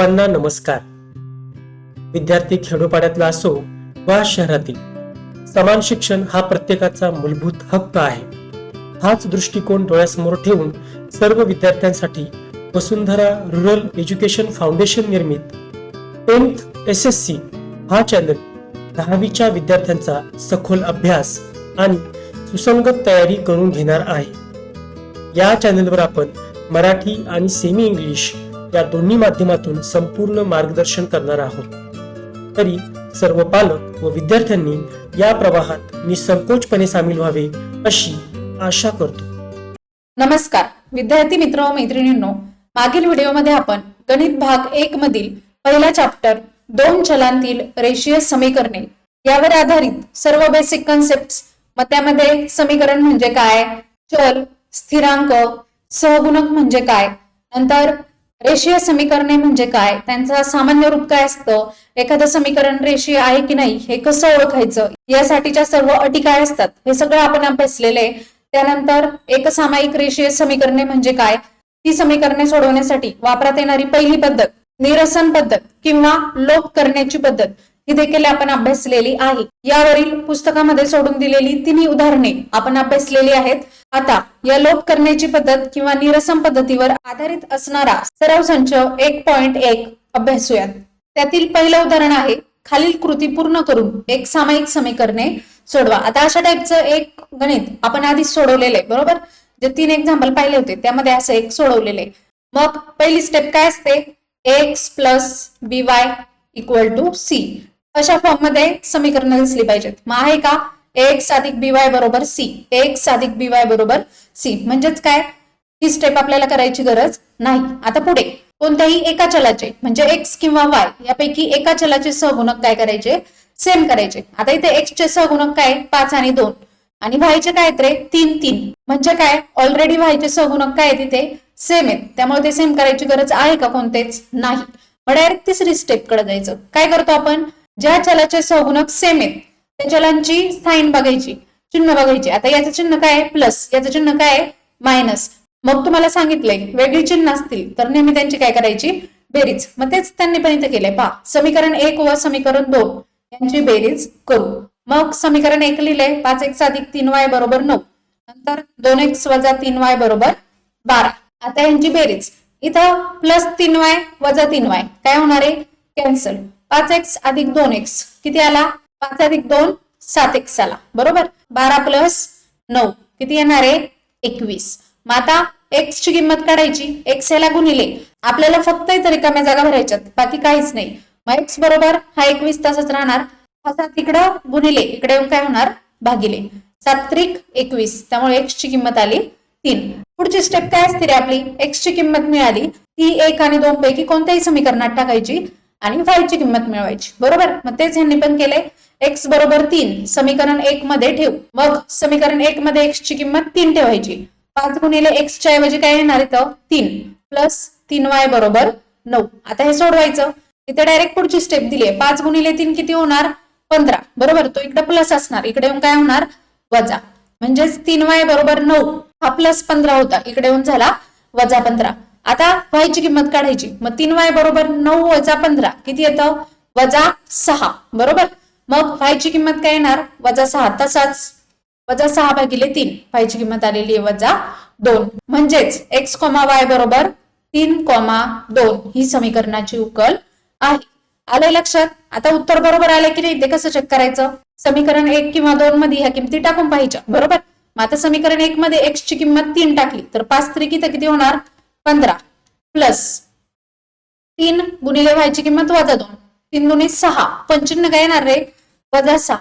सर्वांना नमस्कार. विद्यार्थी खेडोपाड्यातला असो वा शहरातील, समान शिक्षण हा प्रत्येकाचा मूलभूत हक्क आहे. हाच दृष्टिकोन डोळ्यासमोर ठेवून सर्व विद्यार्थ्यांसाठी वसुंधरा रुरल एज्युकेशन फाउंडेशन निर्मित 10th SSC हा चॅनल 10वीच्या विद्यार्थ्यांचा सखोल अभ्यास आणि सुसंगत तयारी करून घेणार आहे. या चॅनलवर आपण मराठी आणि सेमी इंग्लिश या दोन्ही माध्यमातून संपूर्ण मार्गदर्शन करणार आहोत. तरी सर्व पालक व विद्यार्थ्यांनी या प्रवाहात निसंकोचपणे सामील व्हावे अशी आशा करतो. नमस्कार विद्यार्थी मित्र व मैत्रिणींनो, मागील व्हिडिओमध्ये आपण गणित भाग 1 मधील पहिला चॅप्टर 2 चलांतील रेषीय समीकरणे यावर आधारित सर्व बेसिक कन्सेप्ट्स, मग त्यामध्ये समीकरण म्हणजे काय, चल, स्थिरांक, सहगुणक म्हणजे काय, नंतर रेषीय समीकरणे म्हणजे काय, त्यांचा सामान्य रूप काय असतं, एखादं समीकरण रेषीय आहे की नाही हे कसं ओळखायचं, यासाठीच्या सर्व अटी काय असतात हे सगळं आपण अभ्यासलेले. त्यानंतर एकसामायिक रेषीय समीकरणे म्हणजे काय, ती समीकरणे सोडवण्यासाठी वापरात येणारी पहिली पद्धत निरसन पद्धत किंवा लोप करण्याची पद्धत ही देखील आपण अभ्यासलेली आहे. यावरील पुस्तकामध्ये सोडून दिलेली तिन्ही उदाहरणे आपण अभ्यासलेली आहेत. आता या लोप करण्याची पद्धत किंवा निरसन पद्धतीवर आधारित असणारा सराव संच 1.1 अभ्यासूयात. त्यातील पहिलं उदाहरण आहे, खालील कृती पूर्ण करून एक सामायिक समीकरणे सोडवा. आता अशा टाईपचं एक गणित आपण आधीच सोडवलेले, बरोबर, जे 3 एक्झाम्पल पाहिले होते त्यामध्ये असं एक सोडवलेले. मग पहिली स्टेप काय असते, x + by = c अशा फॉर्म मध्ये समीकरण दिसली पाहिजेत. मग आहे का x + by = c, x + by = c, म्हणजेच काय, ही स्टेप आपल्याला करायची गरज नाही. आता पुढे कोणत्याही एका चलाचे म्हणजे x किंवा y यापैकी एका चलाचे सहगुणक काय करायचे, सेम करायचे. आता इथे x चे सहगुणक काय 5 आणि 2 आणि y चे काय रे 3 3, म्हणजे काय ऑलरेडी y चे सहगुणक काय तिथे सेम आहेत, त्यामुळे ते सेम करायची गरज आहे का, कोणतेच नाही. मग डायरेक्ट तिसरी स्टेप कडे जायचं. काय करतो आपण, ज्या चलाचे सहगुणक सेम आहेत त्या चलांची साइन बघायची, चिन्ह बघायची. आता याचं चिन्ह काय प्लस, याचं चिन्ह काय मायनस. मग तुम्हाला सांगितलंय वेगळी चिन्ह असतील तर नेहमी त्यांची काय करायची, बेरीज. मग तेच त्यांनी पण इथे केलंय. पहा, समीकरण 1 व समीकरण 2 यांची बेरीज करू. मग समीकरण 1 लिहिलंय 5x + 3y = 9, नंतर 2x - 3y = 12. आता यांची बेरीज, इथं +3y - 3y काय होणार आहे, कॅन्सल. 5x + 2x किती आला, 5 + 2 7x आला, बरोबर. 12 + 9 किती येणार आहे, 21. मग आता x ची किंमत काढायची, x याला गुणिले, आपल्याला फक्त इथे रिकाम्या जागा भरायच्यात, बाकी काहीच नाही. मग x बरोबर हा 21 तसंच राहणार, हा 7 इकडं गुणिले, इकडे येऊन काय होणार भागिले, 7 त्रिक 21, त्यामुळे x ची किंमत आली 3. पुढची स्टेप काय असते रे आपली, x ची किंमत मिळाली, ती 1 आणि 2 पैकी कोणत्याही समीकरणात टाकायची आणि y ची किंमत मिळवायची, बरोबर. मग तेच ह्यांनी पण केले. x = 3 समीकरण 1 मध्ये ठेवू. मग समीकरण 1 मध्ये x ची किंमत 3 ठेवायची. 5 गुणिले x च्या ऐवजी काय येणार इथं 3 + 3y = 9. आता हे सोडवायचं. इथे डायरेक्ट पुढची स्टेप दिली आहे, 5 गुणिले 3 किती होणार 15, बरोबर. तो इकडे प्लस असणार, इकडे येऊन काय होणार वजा, म्हणजेच 3y = 9, हा +15 होता, इकडे येऊन झाला -15. आता y ची किंमत काढायची. मग 3y = 9 - 15 किती येतं -6, बरोबर. मग y ची किंमत काय येणार -6, तसाच -6/3 y ची किंमत आलेली आहे -2. म्हणजेच x, y = 3,2 ही समीकरणाची उकल आहे. आलंय लक्षात. आता उत्तर बरोबर आले की नाही ते कसं चेक करायचं, समीकरण 1 किंवा 2 मध्ये ह्या किमती टाकून पाहिजे, बरोबर. मग आता समीकरण 1 मध्ये x ची किंमत 3 टाकली तर 5 त्रिक किती होणार 15 प्लस 3 गुणिले y ची किंमत -2, 3 दुनी 6, पण चिन्ह काय येणार रे -6.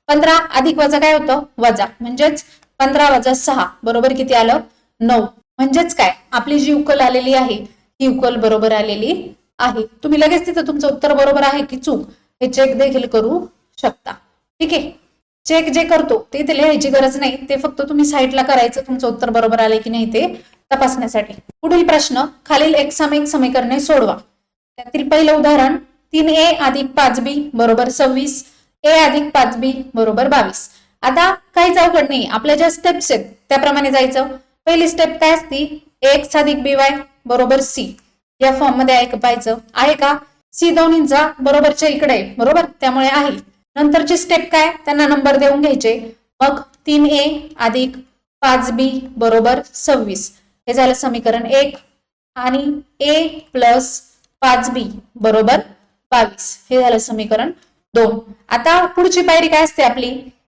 15 अधिक वजा काय होतं वजा, म्हणजेच 15 - 6 बरोबर किती आलं 9. म्हणजेच काय, आपली जी उकल आलेली आहे ती उकल बरोबर आलेली आहे. तुम्ही लगेच तिथं तुमचं उत्तर बरोबर आहे की चूक हे चेक देखील करू शकता. ठीक आहे, चेक जे करतो ते इथे लिहायची गरज नाही, ते फक्त तुम्ही साईडला करायचं तुमचं उत्तर बरोबर आले की नाही ते तपासण्यासाठी. पुढील प्रश्न, खालील एकसामायिक समीकरणे सोडवा. त्यातील पहिलं उदाहरण 3a + 5b = 26, a + 5b = 22. आता काहीच अवघड नाही, आपल्या ज्या स्टेप्स आहेत त्याप्रमाणे जायचं. पहिली स्टेप काय असती, x + by = c, या फॉर्म मध्ये आहे का पाहायचं आहे का. सी दोन्हींचा बरोबरच्या इकडे आहे बरोबर, त्यामुळे आहे. नंतरची स्टेप काय, त्यांना नंबर देऊन घ्यायचे. मग 3a अधिक 5b बरोबर 26 हे झालं समीकरण 1 आणि a प्लस 5b बरोबर 22 हे झालं समीकरण 2. आता पुढची पायरी काय असते आपली,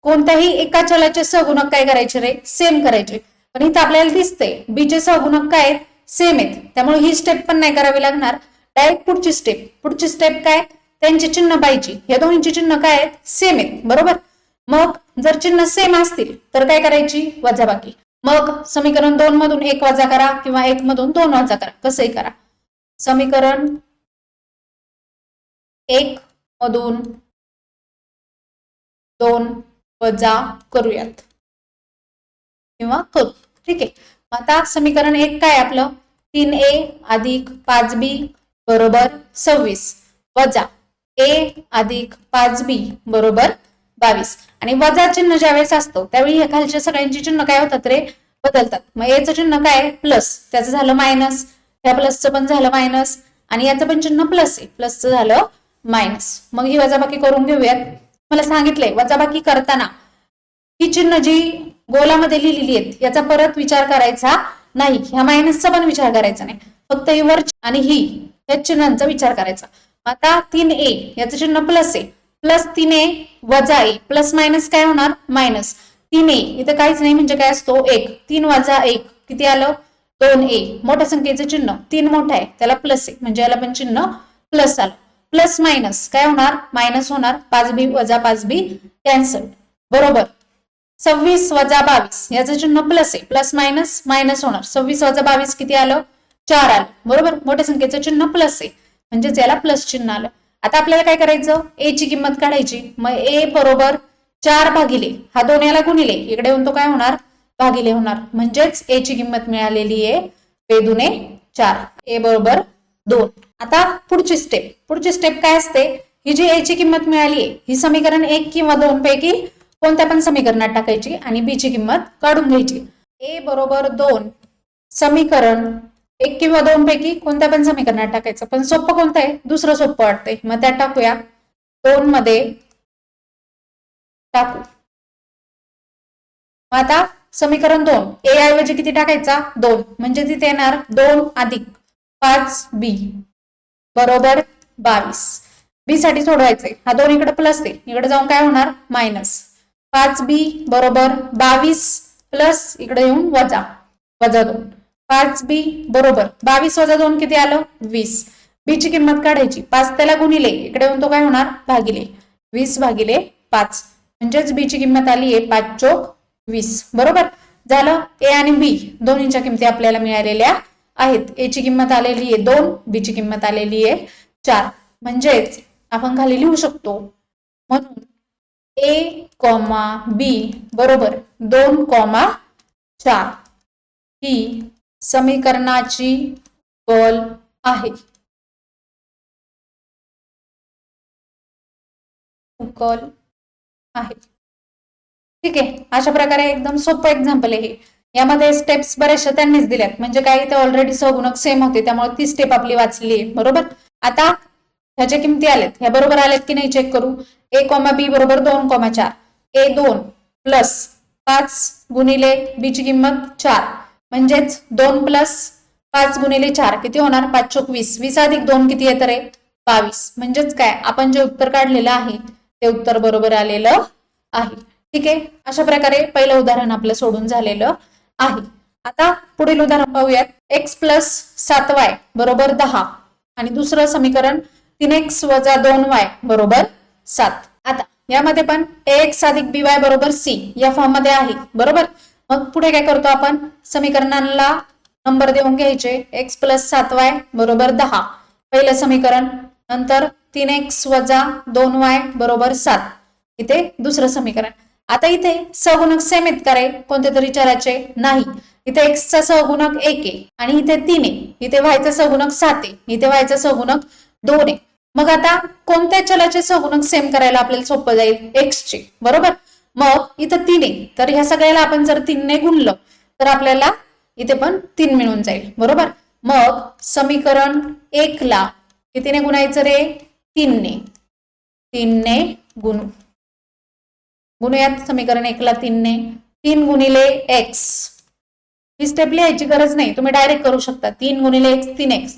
कोणत्याही एका चलाचे सहगुणक काय करायचे रे, सेम करायचे. पण इथं आपल्याला दिसतंय b चे सहगुणक काय आहेत, सेम आहेत, त्यामुळे ही स्टेप पण नाही करावी लागणार. डायरेक्ट पुढची स्टेप काय, त्यांची चिन्ह पाहिजे. या दोन्हीची चिन्ह काय आहेत, सेम आहेत बरोबर. मग जर चिन्ह सेम असतील तर काय करायची, वजाबाकी. मग समीकरण 2 मधून 1 वजा करा किंवा 1 मधून 2 वजा करा, कसंही करा. समीकरण 1 मधून 2 वजा करूयात किंवा करू. ठीक आहे. आता समीकरण 1 काय आपलं, 3a अधिक 5b बरोबर 26 वजा a अधिक 5b बरोबर 22. आणि वजा चिन्ह ज्यावेळेस असतो त्यावेळी हे खालच्या सगळ्यांची चिन्ह काय होतात रे, बदलतात. मग याचं चिन्ह काय, प्लस, त्याचं झालं मायनस, या प्लसचं पण झालं मायनस आणि याचं पण चिन्ह प्लस आहे, प्लसचं झालं मायनस. मग ही वजाबाकी करून घेऊयात. मला सांगितलंय वजाबाकी करताना ही चिन्ह जी गोलामध्ये लिहिलेली आहेत याचा परत विचार करायचा नाही, ह्या मायनसचा पण विचार करायचा नाही, फक्त ही वर आणि ही या चिन्हांचा विचार करायचा. आता 3a याचं चिन्ह प्लस आहे, प्लस 3a वजा a प्लस मायनस काय होणार, मायनस 3a इथे काहीच नाही म्हणजे काय असतो 1, 3 वजा 1 किती आलं 2a. मोठ्या संख्येचं चिन्ह 3 मोठा आहे त्याला प्लस आहे म्हणजे याला पण चिन्ह प्लस आलं. प्लस मायनस काय होणार, मायनस होणार. 5b वजा 5b कॅन्सल बरोबर. 26 वजा 22 याचं चिन्ह प्लस आहे, प्लस मायनस मायनस होणार. 26 वजा 22 किती आलं, 4 आलं बरोबर. मोठ्या संख्येचं चिन्ह प्लस आहे म्हणजेच याला प्लस चिन्ह आलं. आता आपल्याला काय करायचं, a ची किंमत काढायची. मग a बरोबर 4 भागिले हा 2 याला गुणिले इकडे येऊन तो काय होणार, भागिले होणार. म्हणजेच a ची किंमत मिळालेली आहे 2 दुने 4, a बरोबर 2. आता पुढची स्टेप काय असते, ही जी a ची किंमत मिळाली आहे ही समीकरण 1 किंवा 2 पैकी कोणत्या पण समीकरणात टाकायची आणि b ची किंमत काढून घ्यायची. a बरोबर 2 समीकरण 1 किंवा 2 पैकी कोणत्या पण समीकरणात टाकायचं. पण सोपं कोणतं आहे, दुसरं सोपं वाटतंय मग त्यात टाकूया. 2 मध्ये टाकू. आता समीकरण 2 a ऐवजी किती टाकायचा, 2 म्हणजे तिथे येणार 2 अधिक 5b बरोबर 22. b साठी सोडवायचंय, हा 2 इकडे प्लस आहे इकडे जाऊन काय होणार, मायनस. 5b बरोबर 22 प्लस इकडे येऊन वजा 2. 5b बरोबर 22 वजा 2 किती आलं, 20. b ची किंमत काढायची, 5 त्याला गुणिले इकडे येऊन तो काय होणार, भागिले. 20 भागिले 5 म्हणजेच b ची किंमत आली आहे 5 चोक 20 बरोबर. झालं. a आणि b दोन्हीच्या किमती आपल्याला मिळालेल्या आहेत. a ची किंमत आलेली आहे 2, b ची किंमत आलेली आहे 4. म्हणजेच आपण खाली लिहू शकतो, म्हणून a, b बरोबर 2, 4 ही समीकरणाची उकल आहे. ठीक आहे. अशा प्रकारे एकदम सोपं एक्झाम्पल आहे हे. यामध्ये स्टेप्स बऱ्याचशा त्यांनीच दिल्यात, म्हणजे काय ते ऑलरेडी सहगुणक सेम होते त्यामुळे ती स्टेप आपली वाचली आहे बरोबर. आता ह्याच्या किमती आल्यात, ह्या बरोबर आल्यात की नाही चेक करू. a, b बरोबर 2, 4 a 2 प्लस 5 गुणिले b ची किंमत 4 म्हणजेच 2 प्लस 5 गुणिले 4 किती होणार, 5 चोक 20. 20 अधिक 2 किती येतं रे, 22. म्हणजेच काय आपण जे उत्तर काढलेलं आहे ते उत्तर बरोबर आलेलं आहे. ठीक आहे. अशा प्रकारे पहिलं उदाहरण आपलं सोडून झालेलं आहे. आता पुढील उदाहरण पाहूयात. x प्लस 7y बरोबर 10 आणि दुसरं समीकरण 3x वजा 2y बरोबर 7. आता यामध्ये पण ax अधिक by बरोबर c या फॉर्म मध्ये आहे बरोबर. मग पुढे काय करतो आपण, समीकरणांना नंबर देऊन घ्यायचे. x प्लस 7y बरोबर 10 पहिलं समीकरण, नंतर 3x वजा 2y बरोबर 7 इथे दुसरं समीकरण. आता इथे सहगुणक सेम आहेत का रे, कोणते तरी चलाचे नाही. इथे x चा सहगुणक 1 आहे आणि इथे 3 आहे. इथे y चा सहगुणक 7 आहे, इथे y चा सहगुणक 2 आहे. मग आता कोणत्या चलाचे सहगुणक सेम करायला आपल्याला सोपं जाईल, x चे बरोबर. मग इथं 3 आहे तर ह्या सगळ्याला आपण जर 3 ने गुणलं तर आपल्याला इथे पण 3 मिळून जाईल बरोबर. मग समीकरण 1 ला कितीने गुणायचं रे? 3 ने. 3 ने गुणूयात समीकरण 1 ला 3 ने. 3 गुणिले x, ही स्टेप लिहायची गरज नाही, तुम्ही डायरेक्ट करू शकता. 3 गुणिले x 3x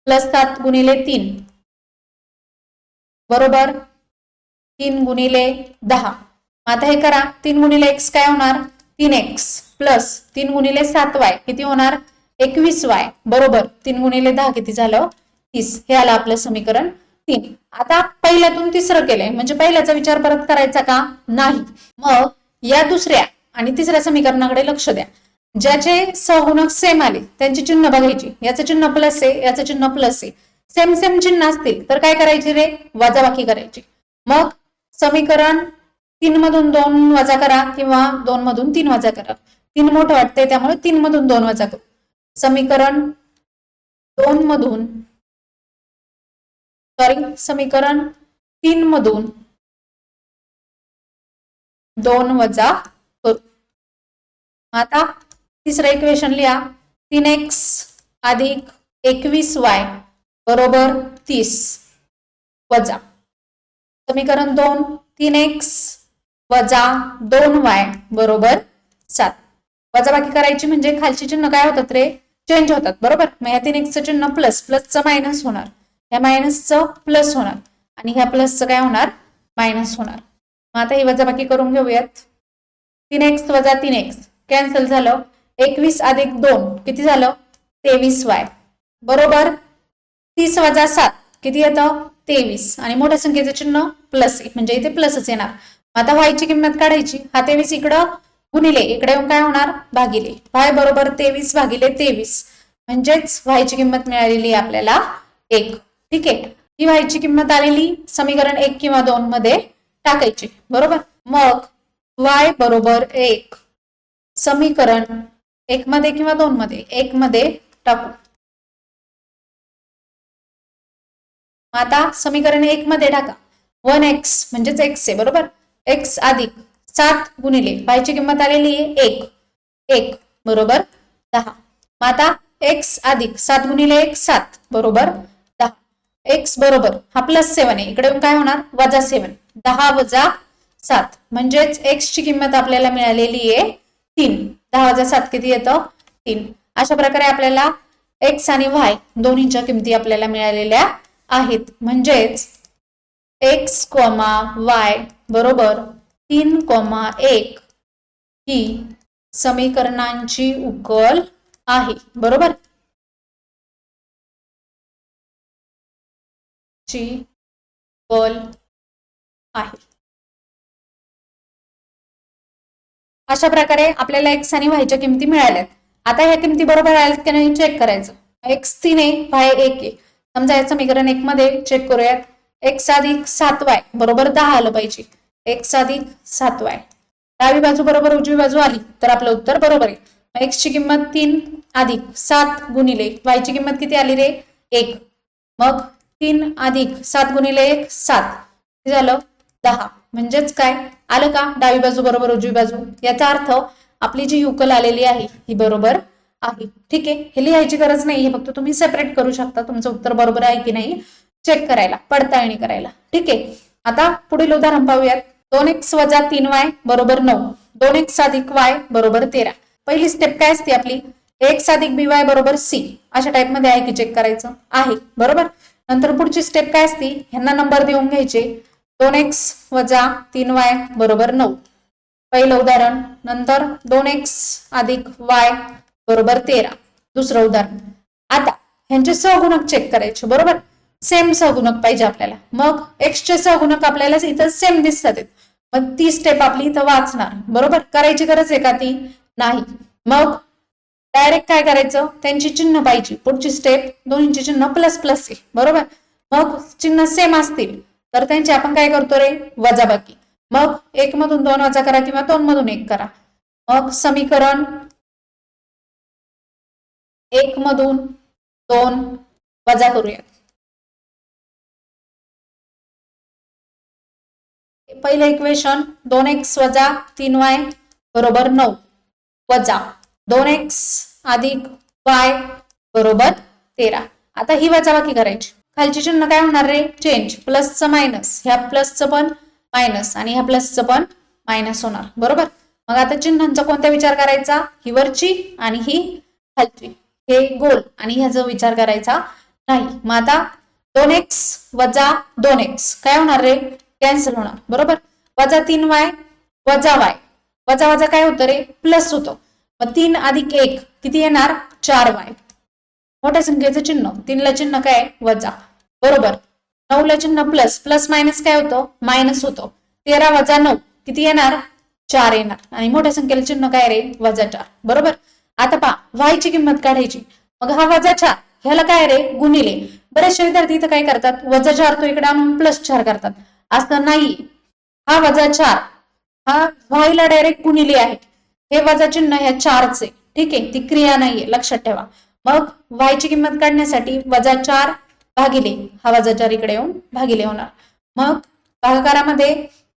प्लस 7 गुणिले 3 बरोबर 3 गुणिले 10. आता हे करा, 3 गुणिले x काय होणार? 3x प्लस 3 गुणिले 7y किती होणार? 21y बरोबर 3 गुणिले 10 किती झालं? 30. हे आलं आपलं समीकरण 3. आता पहिल्यातून तिसरं केलंय म्हणजे पहिल्याचा विचार परत करायचा का? नाही. मग या दुसऱ्या आणि तिसऱ्या समीकरणाकडे लक्ष द्या. ज्याचे सहगुणक सेम आले त्यांची चिन्ह बघायची. याचं चिन्ह प्लस आहे, याचं चिन्ह प्लस आहे. सेम सेम चिन्ह असतील तर काय करायचे रे? वजाबाकी करायची. मग समीकरण 3 मधून 2 वजा करा किंवा 2 मधून 3 वजा करा. 3 मोठं वाटतंय त्यामुळे 3 मधून 2 वजा करू. समीकरण 3 मधून 2 वजा करू. आता तिसरं इक्वेशन लिहा. 3x अधिक 21y बरोबर 30 वजा समीकरण 2 3x वजा 2y बरोबर 7. वजाबाकी करायची म्हणजे खालची चिन्ह काय होतात रे? चेंज होतात बरोबर. मग या 3x चिन्ह प्लस, प्लसचं मायनस होणार, ह्या मायनसचं प्लस होणार आणि ह्या प्लसचं काय होणार? मायनस होणार. मग आता ही वजाबाकी करून घेऊयात. 3x वजा 3x कॅन्सल झालं. 21 अधिक 2 किती झालं? 23y बरोबर 30 वजा 7 किती येतं? 23 आणि मोठ्या संख्येचं चिन्ह प्लस आहे म्हणजे इथे प्लसच येणार. आता y ची किंमत काढायची. हा 23 इकडं गुणिले, इकडे येऊन काय होणार? भागिले. y बरोबर 23 भागिले 23 म्हणजेच y ची किंमत मिळालेली आपल्याला 1. ठीक आहे. ही y ची किंमत आलेली समीकरण 1 किंवा 2 मध्ये टाकायची बरोबर. मग y बरोबर 1 समीकरण 1 मध्ये किंवा 2 मध्ये? 1 मध्ये टाकू. आता समीकरण 1 मध्ये टाका. 1x म्हणजेच x आहे बरोबर. x अधिक 7 गुणिले y ची किंमत आलेली आहे 1 बरोबर 10. मग आता x अधिक 7 गुणिले 1 7 बरोबर 10. x बरोबर हा प्लस 7 आहे, इकडे काय होणार? वजा 7. 10 वजा 7 म्हणजेच x ची किंमत आपल्याला मिळालेली आहे 3. 10 वजा 7 किती येतं? 3. अशा प्रकारे आपल्याला x आणि y दोन्हीच्या किमती आपल्याला मिळालेल्या आहेत. म्हणजेच x, y बरोबर 3,1 ही समीकरणांची उकल आहे बरोबर. ची उकल आहे. अशा प्रकारे आपल्याला x आणि y च्या किमती मिळाल्यात. आता ह्या किमती बरोबर आल्यात की नाही चेक करायचं. x 3 आहे, y 1 आहे. समजा या समीकरण 1 मध्ये चेक करूयात. x अधिक 7y बरोबर 10 आलं पाहिजे. x अधिक 7y डावी बाजू बरोबर उजवी बाजू आली तर आपलं उत्तर बरोबर आहे. x ची किंमत 3 अधिक 7 गुणिले y ची किंमत किती आली रे? 1. मग 3 अधिक 7 गुणिले 1 7 किती झालं? 10. म्हणजेच काय आलं का? डावी बाजू बरोबर उजवी बाजू. याचा अर्थ आपली जी उकल आलेली आहे ही बरोबर आहे. ठीक आहे. हे लिहायची गरज नाही, हे फक्त तुम्ही सेपरेट करू शकता. तुमचं उत्तर बरोबर आहे की नाही चेक करायला, पडताळणी करायला. ठीक आहे. आता पुढील उदाहरण पाहूयात. 2x वजा 3y बरोबर 9. 2x अधिक y बरोबर 13. पहिली स्टेप काय असते आपली? x अधिक by बरोबर c. अशा टाइप मध्ये आहे की चेक करायचं आहे बरोबर. नंतर पुढची स्टेप काय असते? ह्यांना नंबर देऊन घ्यायचे. 2x वजा 3y बरोबर 9 पहिलं उदाहरण. नंतर 2x अधिक y बरोबर 13 दुसरं उदाहरण. आता ह्यांचे सहगुणक चेक करायचे बरोबर. सेम सहगुणक पाहिजे आपल्याला. मग x चे सहगुणक आपल्याला इथं सेम दिसतात. मग ती स्टेप आपली इथं वाचणार बरोबर. करायची गरज आहे का ती? नाही. मग डायरेक्ट काय करायचं? त्यांची चिन्ह पाहिजे. पुढची स्टेप दोन्हीची चिन्ह प्लस प्लस आहे बरोबर. मग चिन्ह सेम असतील तर त्यांची आपण काय करतो रे? वजाबाकी. मग 1 मधून 2 वजा करा किंवा 2 मधून 1 करा. मग समीकरण 1 मधून 2 वजा करूया. पहिलं इक्वेशन 2x वजा 3y बरोबर 9 वजा 2x अधिक y बरोबर 13. आता ही वजाबाकी करायची. खालची चिन्ह काय होणार रे? चेंज. प्लसचं मायनस, ह्या प्लसचं पण मायनस आणि ह्या प्लसचं पण मायनस होणार. बरोबर. मग आता चिन्हांचा कोणता विचार करायचा? ही वरची आणि ही खालची. हे गोल आणि ह्याचा विचार करायचा नाही. मग आता 2x वजा 2x काय होणार रे? कॅन्सल होणार. बरोबर. वजा 3y वजा y, वजा वजा काय होतं रे? प्लस होतं. मग 3 अधिक 1 किती येणार? 4y. मोठ्या संख्येचं चिन्ह, 3 ला चिन्ह काय? वजा. बरोबर. 9 ला चिन्ह प्लस, प्लस मायनस काय होतं? मायनस होतं. 13 वजा 9 किती येणार? 4 येणार. आणि मोठ्या संख्येला चिन्ह काय रे? वजा 4. बरोबर. आता पहा y ची किंमत काढायची. मग हा वजा 4 ह्याला काय रे? गुणिले. बरेचसे विद्यार्थी इथं काय करतात? वजा 4 तो इकडे आणून प्लस 4 करतात. असं नाही. हा वजा 4 हा y ला डायरेक्ट गुणिले आहे. हे वजा चिन्ह ह्या 4चे. ठीक आहे. ती क्रिया नाहीये, लक्षात ठेवा. मग y ची किंमत काढण्यासाठी वजा 4 भागिले हा वजा 4 इकडे येऊन भागिले होणार. मग भागाकारामध्ये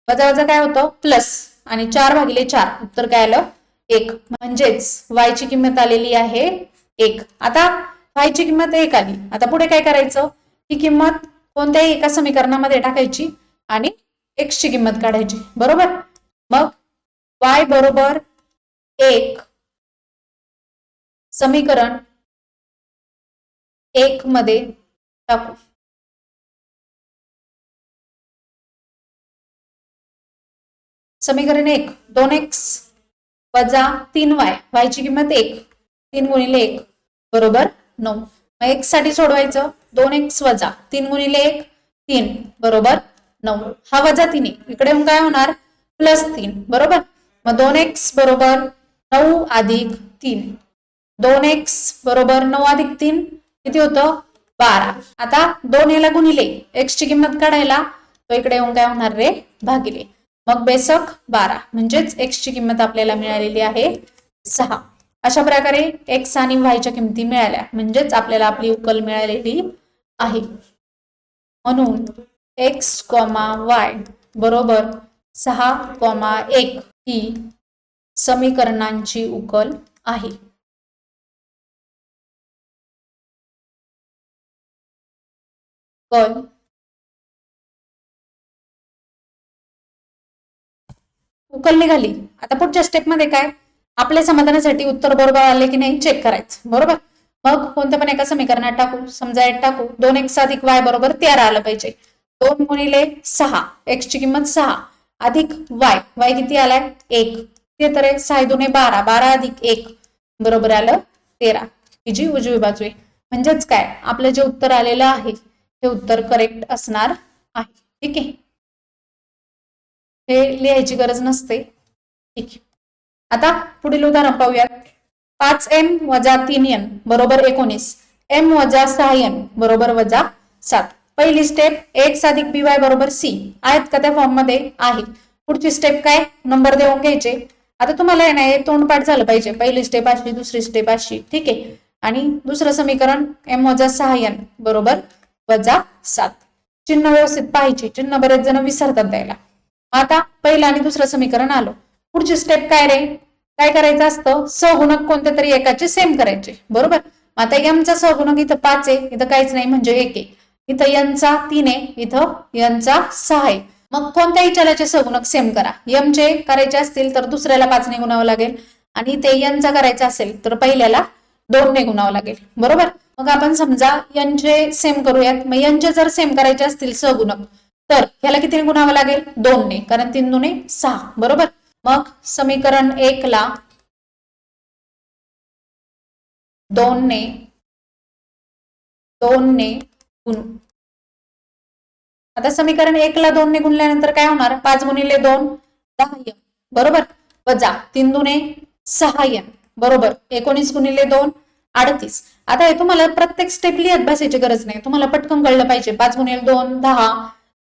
वजा वजा काय होतं? प्लस आणि 4 भागिले 4 उत्तर काय आलं? 1. म्हणजेच y ची किंमत आलेली आहे 1. आता y ची किंमत 1 आली. आता पुढे काय करायचं? ही किंमत कोणत्याही एका समीकरणामध्ये टाकायची आणि x ची किंमत काढायची. बरोबर. मग y बरोबर 1 समीकरण 1 मध्ये टाकू. समीकरण 1 2x वजा 3y, y ची किंमत 1, 3 गुणिले 1 बरोबर 9. मग x साठी सोडवायचं. 2x वजा 3 गुणिले 1 3 बरोबर 9. हा वजा 3 इकडे येऊन काय होणार? प्लस 3. बरोबर. मग 2x बरोबर 9 अधिक 3. 2x बरोबर 9 अधिक 3 किती होतं? 12. आता 2 याला गुणिले x ची किंमत काढायला तो इकडे येऊन काय होणार रे? भागिले. मग बेसक 12 म्हणजेच x ची किंमत आपल्याला मिळालेली आहे 6. अशा प्रकारे x आणि y च्या किमती मिळाल्या म्हणजेच आपल्याला आपली उकल मिळालेली आहे. म्हणून x, y बरोबर 6,1 ही समीकरणांची उकल आहे. कल उकल निघाली. आता पुढच्या स्टेप मध्ये काय? आपल्या समाधानासाठी उत्तर बरोबर आले की नाही चेक करायचं. बरोबर. मग कोणत्या पण एका समीकरणात टाकू. समजा यात टाकू 2x अधिक y बरोबर 13 आलं पाहिजे. 2 गुणिले 6 x ची किंमत 6 अधिक y किती आलाय? 1. ते तर 6 दुने 12 12 अधिक 1 बरोबर आलं 13. ही जी उजवी बाजू आहे. म्हणजेच काय? आपलं जे उत्तर आलेलं आहे हे उत्तर करेक्ट असणार आहे. ठीक आहे. हे लिहायची गरज नसते. ठीक आहे. आता पुढील उदाहरण पाहूयात. 5m वजा 3n बरोबर 19. m वजा 6n बरोबर वजा 7. पहिली स्टेप x अधिक by बरोबर c आहेत का त्या फॉर्म मध्ये? आहे. पुढची स्टेप काय? नंबर देऊन घ्यायचे. आता तुम्हाला नाही तोंडपाठ झालं पाहिजे. पहिली स्टेप अशी, दुसरी स्टेप अशी. ठीक आहे. आणि दुसरं समीकरण m वजा 6n बरोबर वजा 7. चिन्ह व्यवस्थित पाहिजे. चिन्ह बरेच जण विसरतात द्यायला. आता पहिलं आणि दुसरं समीकरण आलो. पुढची स्टेप काय रे? काय करायचं असतं? सहगुणक कोणत्या तरी एकाचे सेम करायचे. बरोबर. आता m चा सहगुणक इथं 5 आहे, इथं काहीच नाही म्हणजे 1 आहे. इथं n चा 3 आहे, इथं n चा 6 आहे. मग कोणत्याही चलाचे सहगुणक सेम करा. m चे करायचे असतील तर दुसऱ्याला 5 ने गुणावं लागेल आणि ते n चा करायचा असेल तर पहिल्याला 2 ने गुणावं लागेल. बरोबर. मग आपण समजा n चे सेम करूयात. मग n चे जर सेम करायचे असतील सहगुणक तर ह्याला किती गुणावं लागेल? 2 ने, कारण 3 दुने 6. बरोबर. मग समीकरण 1 ला 2 ने गुणू. आता समीकरण 1 ला 2 ने गुणल्यानंतर काय होणार? 5 गुणिले 2 10n बरोबर वजा 3 दुने 6n बरोबर 19 गुणिले 2 38. आता हे तुम्हाला प्रत्येक स्टेप लिहत बसायची गरज नाही. तुम्हाला पटकन कळलं पाहिजे. 5 गुणिले 2 10,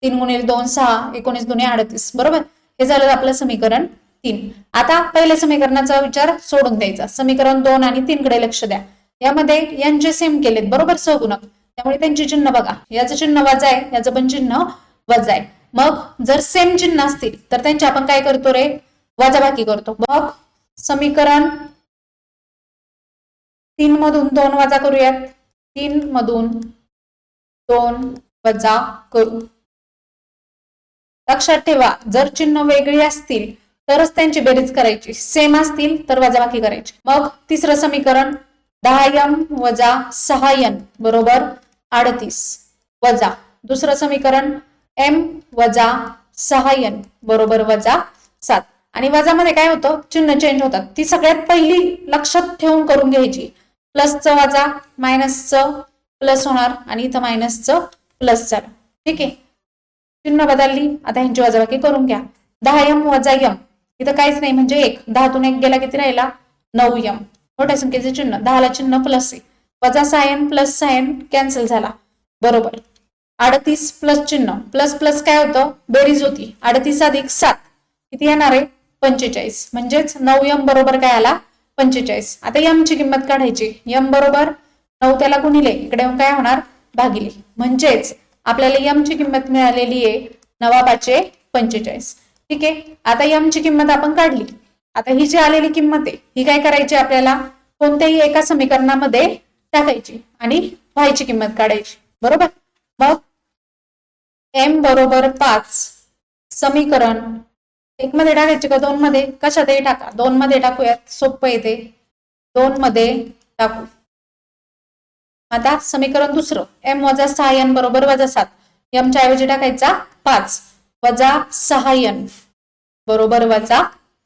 3 गुणिले 2 6, 19 दुने 38 बरोबर. हे झालं आपलं समीकरण 3. आता पहिल्या समीकरणाचा विचार सोडून द्यायचा. समीकरण 2 आणि 3 कडे लक्ष द्या. यामध्ये n चे सेम केलेत बरोबर सहगुणक, त्यामुळे त्यांचे चिन्ह बघा. याचं चिन्ह वजा आहे, याचं पण चिन्ह वजा आहे. मग जर सेम चिन्ह असतील तर त्यांचे आपण काय करतो रे? वजाबाकी करतो. मग समीकरण 3 मधून 2 वजा करूयात. 3 मधून 2 वजा करू. लक्षात ठेवा, जर चिन्ह वेगळी असतील तरच त्यांची बेरीज करायची, सेम असतील तर वजाबाकी करायची. मग तिसरं समीकरण 10m वजा 6n बरोबर 38 वजा दुसरं समीकरण m वजा 6n बरोबर वजा 7. आणि वजामध्ये काय होतं, चिन्ह चेंज होतात. ती सगळ्यात पहिली लक्षात ठेवून करून घ्यायची. प्लसचं वजा मायनसचं प्लस होणार आणि इथं मायनसचं प्लस झालं. ठीक आहे, चिन्ह बदलली. आता ह्यांची वजाबाकी करून घ्या. 10m वजा m इथं काहीच नाही म्हणजे 1. 10 तून 1 गेला किती राहिला 9m. मोठ्या संख्येचे चिन्ह, 10 ला चिन्ह प्लस आहे. वजा 6n प्लस 6n कॅन्सल झाला बरोबर. 38 प्लस चिन्ह प्लस प्लस काय होतं, बेरीज होती. 38 अधिक 7 किती येणार आहे 45. म्हणजेच 9m बरोबर काय आला 45. आता m ची किंमत काढायची. m बरोबर 9 त्याला गुणिले इकडे येऊन काय होणार भागिले. म्हणजेच आपल्याला m ची किंमत मिळालेली आहे 9 45. ठीक आहे, आता m ची किंमत आपण काढली. आता ही जी आलेली किंमत आहे ही काय करायची, आपल्याला कोणत्याही एका समीकरणामध्ये टाकायची आणि y ची किंमत काढायची बरोबर. मग m बरोबर 5 समीकरण 1 मध्ये टाकायचे का 2 मध्ये, कशातही टाका. 2 मध्ये टाकूयात, सोपं येते. 2 मध्ये टाकू. आता समीकरण दुसरं m वजा 6n बरोबर वजा 7. m च्या ऐवजी टाकायचा 5 वजा 6n बरोबर वजा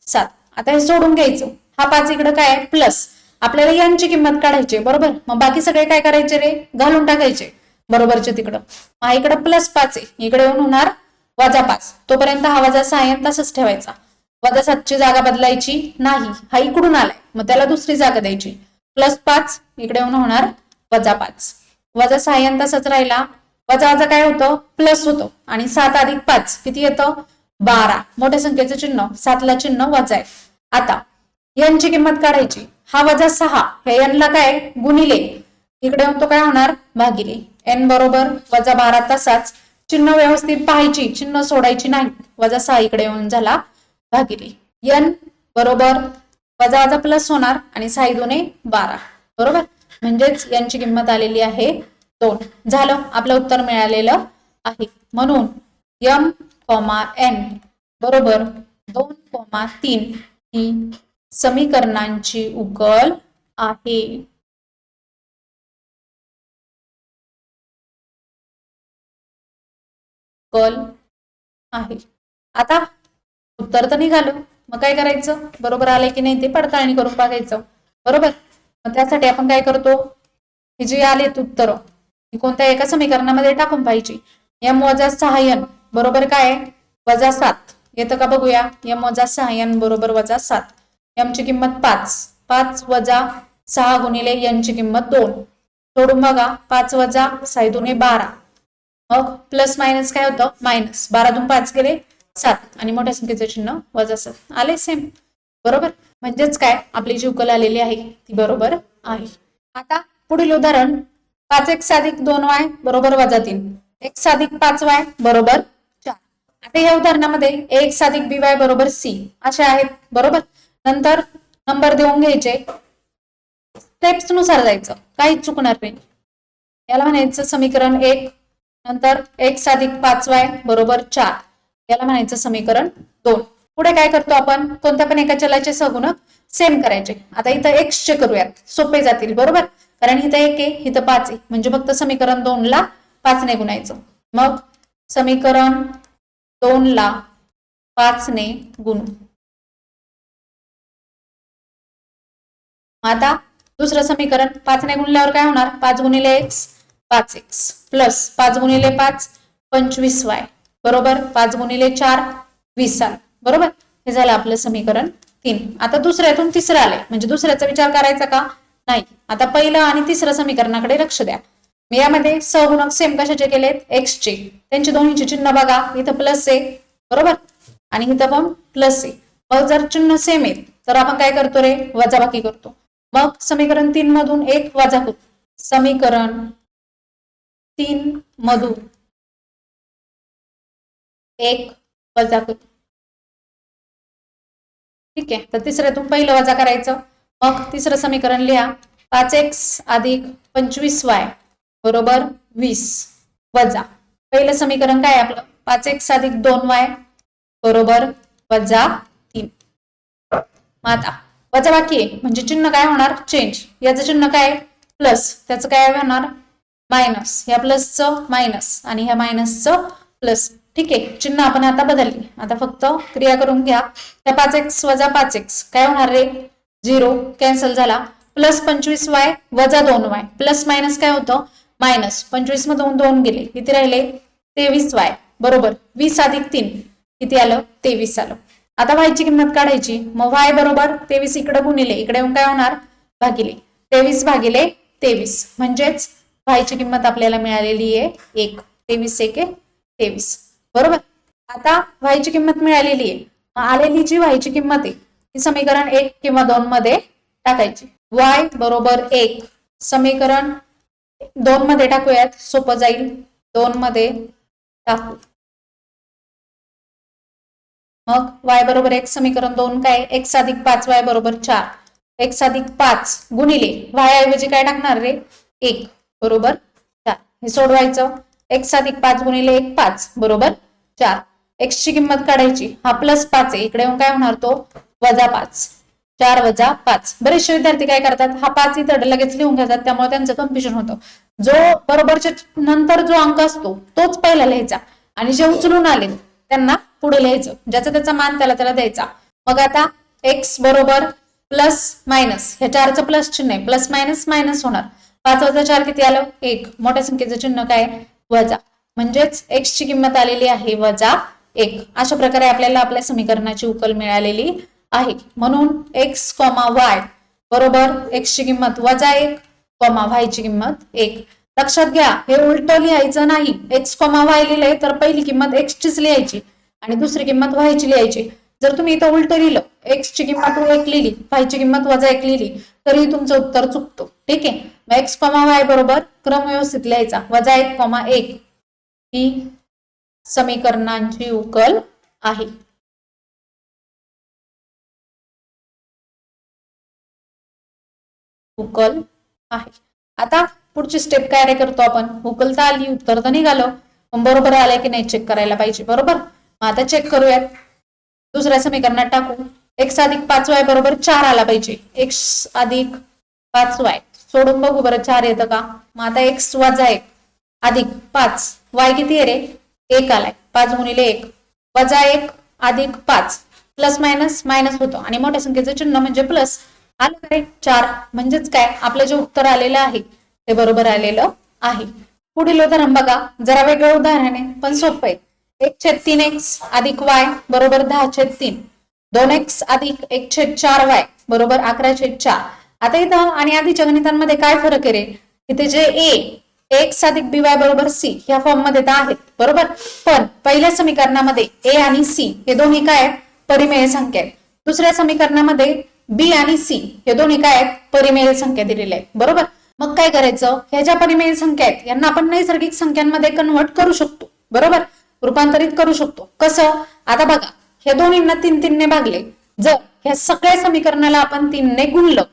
7. आता हे सोडून घ्यायचं. हा 5 इकडे काय आहे प्लस. आपल्याला n ची किंमत काढायची बरोबर. मग बाकी सगळे काय करायचे रे, घालून टाकायचे बरोबरचे तिकडं. हा इकडे प्लस 5 आहे, इकडे येऊन होणार वजा 5. तोपर्यंत हा वजा 6n तसंच ठेवायचा. वजा 7 ची जागा बदलायची नाही. हा इकडून आलाय मग त्याला दुसरी जागा द्यायची. प्लस 5 इकडे येऊन होणार वजा 5. वजा 6n तसंच राहिला. वजा वजा काय होतं प्लस होतं आणि 7 अधिक 5 किती येतं 12. मोठ्या संख्येचं चिन्ह 7 ला चिन्ह वजा आहे. आता n ची किंमत काढायची. हा वजा 6 हे n ला काय गुणिले इकडे येऊन तो काय होणार भागिले. n बरोबर वजा 12 तसाच. चिन्ह व्यवस्थित पाहायची, चिन्ह सोडायची नाही. वजा 6 इकडे येऊन झाला भागिले. n बरोबर वजा वजा प्लस होणार आणि 6 दुने 12 बरोबर. म्हणजेच n ची किंमत आलेली आहे 2. झालं, आपलं उत्तर मिळालेलं आहे. म्हणून m, n बरोबर 2,3 ही समीकरणांची उकल आहे. उकल आहे. आता उत्तर तर निघालं, मग काय करायचं, बरोबर आले की नाही ते पडताळणी करून बघायचं बरोबर. मग त्यासाठी आपण काय करतो, हे जे आलेत उत्तर कोणत्या एका समीकरणामध्ये टाकून पाहिजे. m वजा 6n बरोबर काय वजा 7 येतं का बघूया. m वजा 6n बरोबर वजा 7. m ची किंमत 5. 5 वजा 6 गुणिले n ची किंमत 2. सोडून बघा 5 वजा 6 दुने 12. मग प्लस मायनस काय होतं मायनस. 12 दून 5 गेले 7 आणि मोठ्या संख्येचं चिन्ह वजा 7 आले सेम बरोबर. म्हणजेच काय आपली जी उकल आलेली आहे ती बरोबर आहे. आता पुढील उदाहरण 5x अधिक 2y बरोबर वजा 3. x अधिक 5y बरोबर 4. आता या उदाहरणामध्ये x अधिक by बरोबर c असे आहेत बरोबर. नंतर नंबर देऊन घ्यायचे, स्टेप्स नुसार जायचं, काहीच चुकणार नाही. याला म्हणायचं समीकरण 1. नंतर x अधिक 5y बरोबर 4 याला म्हणायचं समीकरण 2. पुढे काय करतो आपण, कोणत्या पण एका चलाचे सहगुणक सेम करायचे. आता इथं x चे करूयात, सोपे जातील बरोबर. कारण इथं 1 आहे इथं 5 आहे म्हणजे फक्त समीकरण 2 ला 5 ने गुणायचं. मग समीकरण 2 ला 5 ने गुणू. आता दुसरं समीकरण 5 ने गुणल्यावर काय होणार, 5 गुणिले x 5x प्लस 5 गुणिले 5 25y बरोबर 5 गुणिले 4 20 बरोबर. हे झालं आपलं समीकरण 3. आता दुसऱ्यातून तिसरं आले म्हणजे दुसऱ्याचा विचार करायचा का नाही. आता पहिलं आणि तिसरं समीकरणाकडे लक्ष द्या. मी यामध्ये सहगुणक सेम कशाचे केलेत x चे. त्यांचे दोन्हीचे चिन्ह बघा, इथं प्लस आहे बरोबर आणि इथं पण प्लस आहे. मग जर चिन्ह सेम आहे तर आपण काय करतो रे वजाबाकी करतो. मग समीकरण 3 मधून 1 वजा करू. समीकरण 3 मधून 1 वजा करू. ठीक आहे, तर तिसऱ्यातून पहिलं वजा करायचं. मग तिसरं समीकरण लिहा 5x अधिक 25y बरोबर 20 वजा पहिलं समीकरण काय आपलं 5x अधिक 2y बरोबर वजा 3. मग आता वजा बाकी आहे म्हणजे चिन्ह काय होणार चेंज. याचं चिन्ह काय प्लस त्याचं काय होणार मायनस. ह्या प्लसचं मायनस आणि ह्या मायनसचं प्लस. ठीक आहे चिन्ह आपण आता बदलले. आता फक्त क्रिया करून घ्या. त्या 5x वजा 5x काय होणार रे 0 कॅन्सल झाला. प्लस 25y वजा 2y प्लस मायनस काय होतं मायनस. 25 मधून 2 गेले किती राहिले 23y बरोबर 20 अधिक 3 किती आलं 23 आलं. आता y ची किंमत काढायची. मग y बरोबर 23 इकडे गुणिले इकडे येऊन काय होणार भागिले 23 भागिले 23 म्हणजेच y ची किंमत आपल्याला मिळालेली आहे 1. 23 1 23 बरोबर. आता y ची किंमत मिळालेली आहे. आलेली जी y ची किंमत आहे ती समीकरण 1 किंवा 2 मध्ये टाकायची. y बरोबर 1 समीकरण 2 मध्ये टाकूयात सोपं जाईल. 2 मध्ये टाकू मग y बरोबर 1 समीकरण 2 काय x अधिक 5y बरोबर 4 x अधिक 5 गुणिले y ऐवजी काय टाकणार रे 1 बरोबर 4. हे सोडवायचं. x अधिक 5 गुणिले 1 5 बरोबर 4. x ची किंमत काढायची. हा प्लस 5 आहे इकडे येऊन काय होणार तो वजा 5. 4 वजा 5. बरेचसे विद्यार्थी काय करतात हा 5 इथं लगेच लिहून घेतात त्यामुळे त्यांचं कन्फ्युजन होतं. जो बरोबरच्या नंतर जो अंक असतो तोच पहिला लिहायचा आणि जे उचलून आले त्यांना पुढे लिहायचं. ज्याचा त्याचा मान त्याला द्यायचा. मग आता x बरोबर प्लस मायनस ह्या 4चं प्लस चिन्ह आहे प्लस मायनस मायनस होणार. 5 वजा 4 किती आलं 1. मोठ्या संख्येचं चिन्ह काय वजा म्हणजेच x ची किंमत आलेली आहे वजा 1. अशा प्रकारे आपल्याला आपल्या समीकरणाची उकल मिळालेली आहे. म्हणून x, y बरोबर x ची किंमत वजा 1, y ची किंमत 1. लक्षात घ्या हे उलट लिहायचं नाही. x, y लिहिले तर पहिली किंमत x चीच लिहायची आणि दुसरी किंमत y ची लिहायची. जर तुम्ही इथं उलट लिहिलं x ची किंमत 1 लिहिली y ची किंमत वजा 1 लिहिली तरी तुमचं उत्तर चुकतो. ठीक आहे. मग x, y बरोबर क्रम व्यवस्थित लिहायचा वजा 1, 1 ही समीकरणांची उकल आहे. उकल आहे. आता पुढची स्टेप काय करतो आपण उकल तर आली उत्तर तर निघालं पण बरोबर आलंय की नाही चेक करायला पाहिजे बरोबर. मग आता चेक करूयात. दुसऱ्या समीकरणात टाकू x अधिक 5y बरोबर 4 आला पाहिजे. x अधिक 5y सोडून बघू बरं 4 येतं का. मग आता x वजा 1 अधिक 5 y किती आहे रे 1 आलाय. 5 गुणिले 1 वजा 1 अधिक 5 प्लस मायनस मायनस होतं आणि मोठ्या संख्येचं चिन्ह म्हणजे प्लस आलं काय 4 म्हणजेच काय आपलं जे उत्तर आलेलं आहे ते बरोबर आलेलं आहे. पुढील उदाहरण बघा जरा वेगळं उदाहरण आहे पण सोपं आहे. 1/3x अधिक y बरोबर 10/3 2x अधिक 1/4y बरोबर 11/4. आता इथं आणि आधीच्या गणितांमध्ये काय फरक आहे रे इथे जे x अधिक by बरोबर c ह्या फॉर्म मध्ये तर आहेत बरोबर. पण पहिल्या समीकरणामध्ये a आणि c हे दोन्ही काय परिमेय संख्या आहेत. दुसऱ्या समीकरणामध्ये b आणि c हे दोन्ही काय परिमेय संख्या दिलेल्या आहेत बरोबर. मग काय करायचं ह्या ज्या परिमेय संख्या आहेत यांना आपण नैसर्गिक संख्यांमध्ये कन्वर्ट करू शकतो बरोबर रूपांतरित करू शकतो. कसं आता बघा हे दोन्हींना 3 ने भागले. जर ह्या सगळ्या समीकरणाला आपण 3 ने गुणलं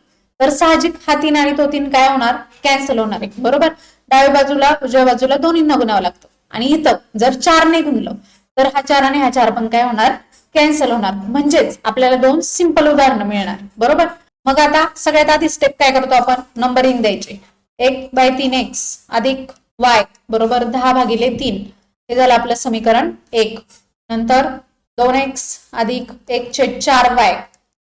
तर साहजिक हा 3 आणि तो 3 काय होणार कॅन्सल होणार आहे बरोबर. डाव्या बाजूला उजव्या बाजूला दोन्हींना गुणावं लागतं आणि इथं जर 4 ने गुणलं तर हा 4 आणि हा 4 पण काय होणार कॅन्सल होणार. म्हणजेच आपल्याला 2 सिंपल उदाहरणं मिळणार बरोबर. मग आता सगळ्यात आधी स्टेप काय करतो आपण नंबरिंग द्यायचे. 1/3x अधिक y बरोबर 10/3 हे झालं आपलं समीकरण 1. नंतर 2x अधिक 1/4y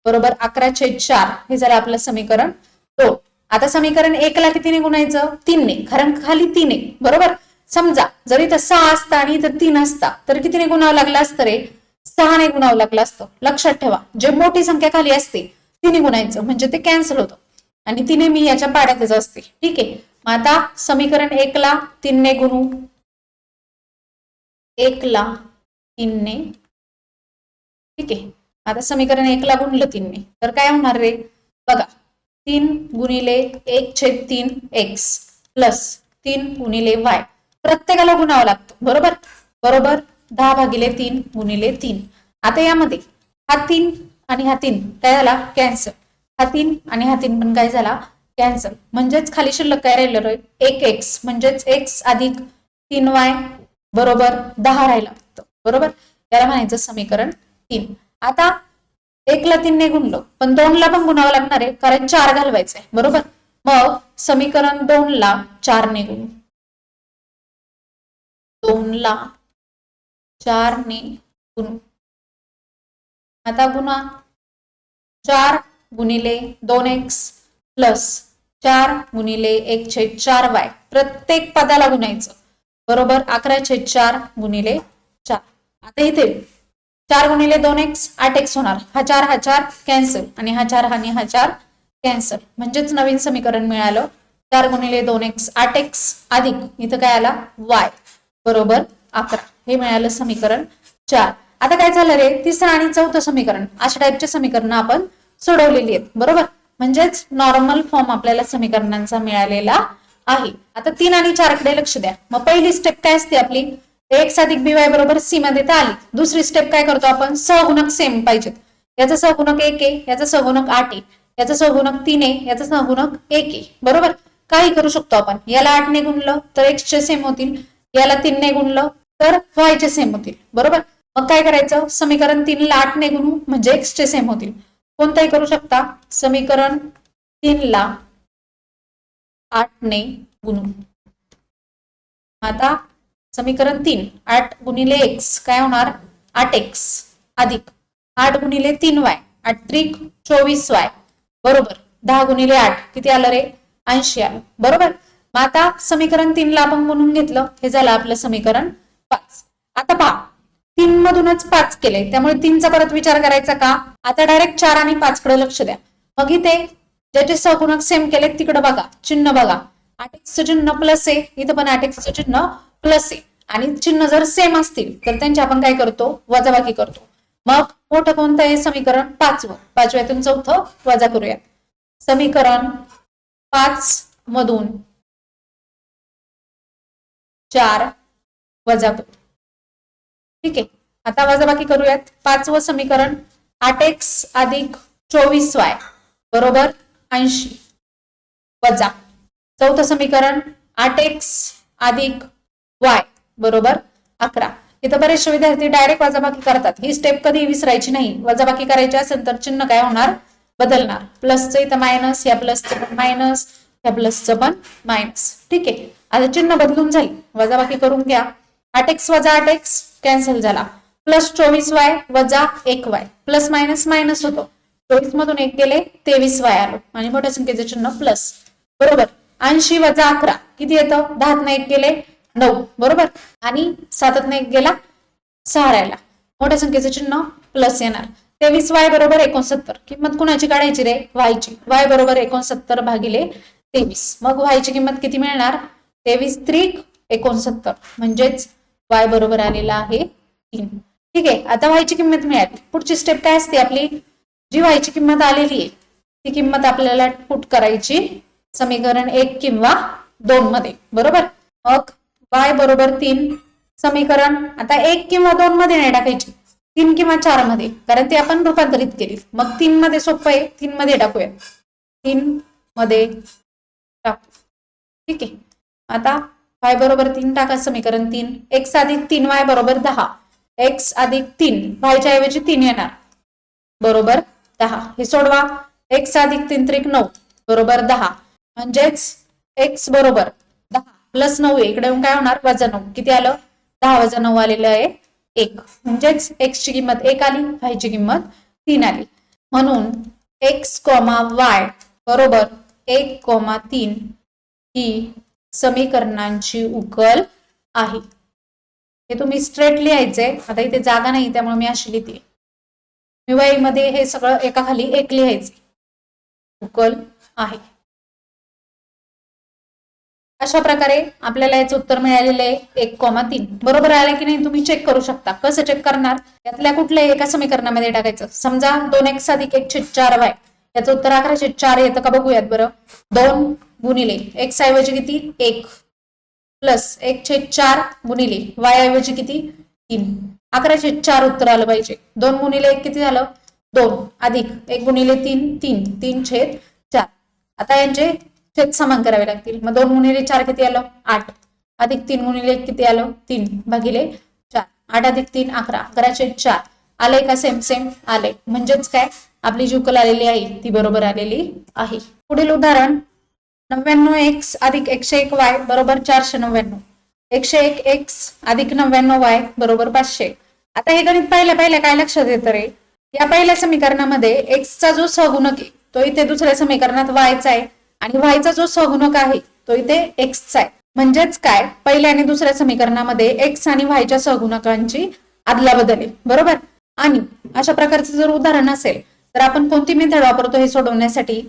बरोबर 11/4 हे झालं आपलं समीकरण 2. आता समीकरण 1 ला कितीने गुणायचं 3 ने कारण खाली 3 आहे बरोबर. समजा जर इथं 6 असता आणि इथं 3 असता तर कितीने गुणावं लागलं असतं रे 6 ने गुणावं लागलं असतं. लक्षात ठेवा जे मोठी संख्या खाली असते 3 गुणायचं म्हणजे ते कॅन्सल होतं आणि 3 मी याच्या पाड्यातच असते. ठीक आहे. मग आता समीकरण 1 ला 3 ने गुणू 1 ला 3 ने. ठीक आहे. आता समीकरण 1 ला गुणलं 3 ने तर काय होणार रे बघा 3 गुणिले 1/3x प्लस 3 गुणिले y प्रत्येकाला गुणावं लागतं बरोबर. बरोबर 10/3 गुणिले 3. आता यामध्ये हा 3 आणि हा 3 काय झाला कॅन्सल. हा 3 आणि हा 3 पण काय झाला कॅन्सल, म्हणजेच खाली शिल्लक काय राहिलं रे, 1x, म्हणजेच x अधिक 3y बरोबर 10 राहिला फक्त, बरोबर. याला म्हणायचं समीकरण 3. आता 1 ला 3 ने गुणलं, पण 2 ला पण गुणावं लागणार आहे, कारण 4 घालवायचंय, बरोबर. मग समीकरण 2 ला 4 ने गुणू, 2 ला 4 ने गुणू. आता गुणा 4 गुणिले 2x प्लस 4 गुणिले 1/4y, प्रत्येक पदाला गुणायचं, बरोबर. 11/4 गुणिले 4. आता इथे 4 गुणिले 2x 8x होणार, हा 4 कॅन्सल, आणि हा 4 आणि हा 4 कॅन्सल, म्हणजेच नवीन समीकरण मिळालं 4 गुणिले 2x 8x अधिक इथं काय आला y बरोबर 11. हे मिळालं समीकरण 4. आता काय झालं रे, तिसरं आणि चौथं समीकरण अशा टाईपचे समीकरण आपण सोडवलेली आहेत, बरोबर. म्हणजेच नॉर्मल फॉर्म आपल्याला समीकरणांचा मिळालेला आहे. आता 3 आणि 4 कडे लक्ष द्या. मग पहिली स्टेप काय असते आपली, x अधिक by बरोबर c मध्ये तर आली. दुसरी स्टेप काय करतो आपण, सहगुणक सेम पाहिजेत. याचा सहगुणक 1 आहे, याचा सहगुणक 8 आहे, याचा सहगुणक 3 आहे, याचा सहगुणक 1 आहे, बरोबर. काही करू शकतो आपण, याला 8 ने गुणलं तर x चे सेम होतील, याला 3 ने गुणलं तर y चे सेम होतील, बरोबर. मग काय करायचं, समीकरण 3 ला 8 ने गुणू म्हणजे x चे सेम होतील. कोणताही करू शकता, समीकरण 3 ला 8 ने गुणू. आता समीकरण 3 8 गुणिले x काय होणार 8x अधिक 8 गुणिले 3y 8 त्रिक 24y बरोबर 10 गुणिले 8 किती आलं रे 80 आलं, बरोबर. मग आता समीकरण 3 ला आपण गुणून घेतलं, हे झालं आपलं समीकरण 5. आता पहा 3 मधूनच 5 केले, त्यामुळे 3 चा परत विचार करायचा का. आता डायरेक्ट 4 आणि 5 कडे लक्ष द्या. मग इथे ज्याचे सहगुणक सेम केले तिकडे बघा, चिन्ह बघा, 8x चं चिन्ह प्लस आहे, इथं पण 8x चं चिन्ह प्लस आहे, आणि चिन्ह जर सेम असतील तर त्यांची आपण काय करतो वजाबाकी करतो. मग मोठं कोणतं आहे समीकरण 5वं, 5व्यातून 4थं वजा करूया. समीकरण 5 मधून 4 वजा करू, ठीक आहे. आता वजाबाकी करूयात. 5वं समीकरण 8x अधिक 24y बरोबर 80 वजा 4थं समीकरण 8x अधिक y बरोबर 11. इथं बरेचसे विद्यार्थी डायरेक्ट वजाबाकी करतात, ही स्टेप कधी विसरायची नाही. वजाबाकी करायची असेल तर चिन्ह काय होणार बदलणार, प्लसचं इथं मायनस, या प्लसचं पण मायनस, या प्लसचं पण मायनस, ठीक आहे. आता चिन्ह बदलून झाली, वजाबाकी करून घ्या. 8x वजा 8x कॅन्सल झाला, प्लस 24y वजा 1y, प्लस मायनस मायनस होतो, 24 मधून 1 गेले 23y आलो, आणि मोठ्या संख्येचं चिन्ह प्लस बरोबर. 80 वजा 11 किती येतं, 10 ने 1 गेले 9 बरोबर, आणि 7 ने 1 गेला 6 राहिला, मोठ्या संख्येचं चिन्ह प्लस येणार. 23y बरोबर 69, किंमत कुणाची काढायची रे y ची, y बरोबर 69 भागिले 23. मग y ची किंमत किती मिळणार 23 त्रिक 69, म्हणजेच y बरोबर आलेला आहे 3, ठीक आहे. आता y ची किंमत मिळाली, पुढची स्टेप काय असते आपली, जी y ची किंमत आलेली आहे ती किंमत आपल्याला पुट करायची समीकरण 1 किंवा 2 मध्ये बरोबर. मग y बरोबर 3 समीकरण आता 1 किंवा 2 मध्ये नाही टाकायची, 3 किंवा 4 मध्ये, कारण ते आपण रूपांतरित केली. मग 3 मध्ये सोपं आहे, 3 मध्ये टाकूया, 3 मध्ये टाकू, ठीक आहे. आता y बरोबर 3 टाका, समीकरण 3 x अधिक 3y बरोबर 10, x अधिक 3 y च्या ऐवजी 3 येणार बरोबर 10. हे सोडवा, x अधिक 3 त्रिक 9 बरोबर 10, म्हणजेच x बरोबर 10 प्लस 9 आहे, इकडे काय होणार वजा 9, किती आलं 10 वजा 9 आलेलं आहे 1, म्हणजेच x ची किंमत 1 आली, y ची किंमत 3 आली. म्हणून x, y बरोबर 1,3 ही समीकरणांची उकल आहे. हे तुम्ही स्ट्रेट लिहायचे, आता इथे जागा नाही त्यामुळे मी अशी लिहिते. मी वही मध्ये हे सगळं एका खाली एक लिहायचे, उकल आहे. अशा प्रकारे आपल्याला याचं उत्तर मिळालेलं आहे 1,3. बरोबर आलं की नाही तुम्ही चेक करू शकता. कसं चेक करणार, यातल्या कुठल्याही एका समीकरणामध्ये टाकायचं. समजा 2x अधिक 1/4y याचं उत्तर 11/4 येतं का बघूयात बरं. 2 गुणिले x ऐवजी किती 1 प्लस 1/4 गुणिले y ऐवजी किती 3, 11/4 उत्तर आलं पाहिजे. 2 गुणिले 1 किती झालं 2 अधिक 1 गुणिले 3 3, 3/4 आता यांचे छेद समान करावे लागतील. मग 2 गुणिले 4 किती आलं? 8. अधिक 3 गुणिले 1 किती आलं? 3 भागिले 4. 8 अधिक 3 11. 11/4 आले का? सेम सेम आले. म्हणजेच काय, आपली जी उकल आलेली आहे ती बरोबर आलेली आहे. पुढील उदाहरण 99x अधिक 101y बरोबर 499. 101x अधिक 99y बरोबर 500. आता हे गणित पाहिल्या काय लक्षात येतं रे? या पहिल्या समीकरणामध्ये x चा जो सहगुणक आहे तो इथे दुसऱ्या समीकरणात y चा आहे आणि y चा जो सहगुणक आहे तो इथे x चा आहे. म्हणजेच काय, पहिल्या आणि दुसऱ्या समीकरणामध्ये x आणि y च्या सहगुणकांची अदलाबदल आहे. बरोबर. आणि अशा प्रकारचं जर उदाहरण असेल तर आपण कोणती मेथड वापरतो हे सोडवण्यासाठी?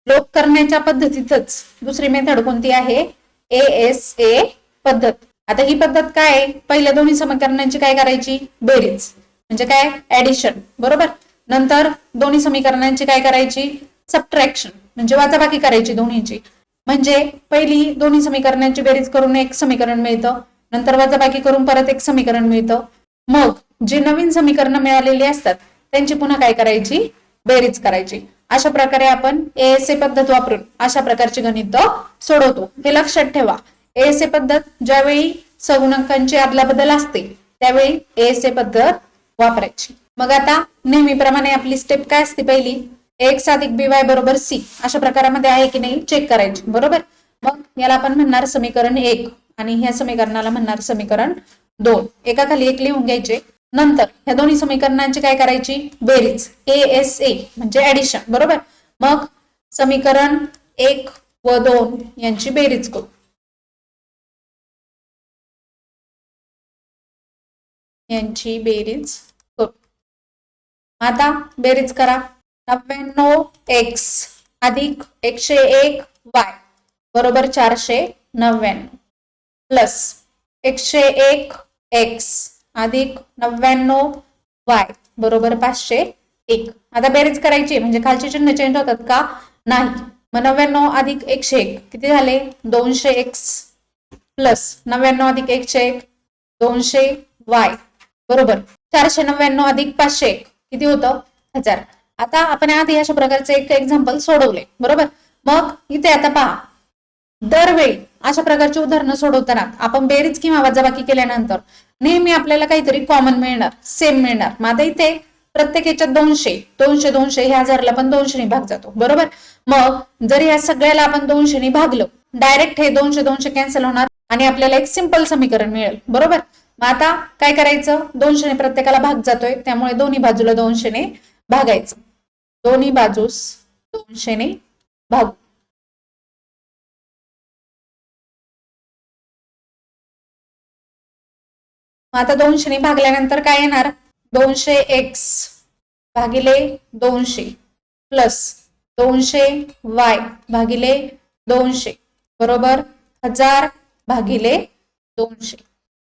लोप करण्याच्या पद्धतीतच दुसरी मेथड कोणती आहे? ASA पद्धत. आता ही पद्धत काय आहे? पहिल्या दोन्ही समीकरणांची काय करायची? बेरीज, म्हणजे काय? ऍडिशन. बरोबर. नंतर दोन्ही समीकरणांची काय करायची? सबट्रॅक्शन, म्हणजे वजाबाकी करायची दोन्हीची. म्हणजे पहिली दोन्ही समीकरणांची बेरीज करून एक समीकरण मिळतं, नंतर वजाबाकी करून परत एक समीकरण मिळतं. मग जी नवीन समीकरण मिळालेली असतात त्यांची पुन्हा काय करायची? बेरीज करायची. अशा प्रकारे आपण ASA पद्धत वापरून अशा प्रकारची गणित सोडवतो. हे लक्षात ठेवा. ASA पद्धत ज्यावेळी सहगुणकांची अदलाबदल असते त्यावेळी ASA पद्धत वापरायची. मग आता नेहमीप्रमाणे आपली स्टेप काय असते? पहिली x अधिक by बरोबर c अशा प्रकारामध्ये आहे की नाही चेक करायची. बरोबर. मग याला आपण म्हणणार समीकरण 1 आणि ह्या समीकरणाला म्हणणार समीकरण 2. एकाखाली एक लिहून घ्यायचे. नंतर ह्या दोन्ही समीकरणांची काय करायची? बेरीज, ASA म्हणजे ऍडिशन. बरोबर. मग समीकरण 1 व 2 यांची बेरीज करू. यांची बेरीज करू. आता बेरीज करा. 99x अधिक 101y बरोबर 499 प्लस 101x अधिक 99y बरोबर 501. आता बेरीज करायची म्हणजे खालचे चिन्ह चेंज होतात का? नाही. मग 99 अधिक 101 किती झाले? 200x प्लस 99 अधिक 101 200y बरोबर 499 अधिक 501 किती होतं? 1000. आता आपण आधी अशा प्रकारचे एक एक्झाम्पल सोडवले. बरोबर. मग इथे आता पहा, दरवेळी अशा प्रकारची उदाहरणं सोडवताना आपण बेरीज किंवा वजाबाकी केल्यानंतर नेहमी आपल्याला काहीतरी कॉमन मिळणार, सेम मिळणार. मग आता इथे प्रत्येक याच्यात 200 200 200 ह्या 1000 ला पण 200 ने भाग जातो. बरोबर. मग जर या सगळ्याला आपण 200 ने भागलं, डायरेक्ट हे 200 200 कॅन्सल होणार आणि आपल्याला एक सिंपल समीकरण मिळेल. बरोबर. मग आता काय करायचं? 200 ने प्रत्येकाला भाग जातोय त्यामुळे दोन्ही बाजूला 200 ने भागायचं. दोन्ही बाजूस 200 ने भागू. आता 200 ने भागल्यानंतर काय येणार? 200x भागिले 200 प्लस 200y भागिले 200 बरोबर 1000 भागिले 200.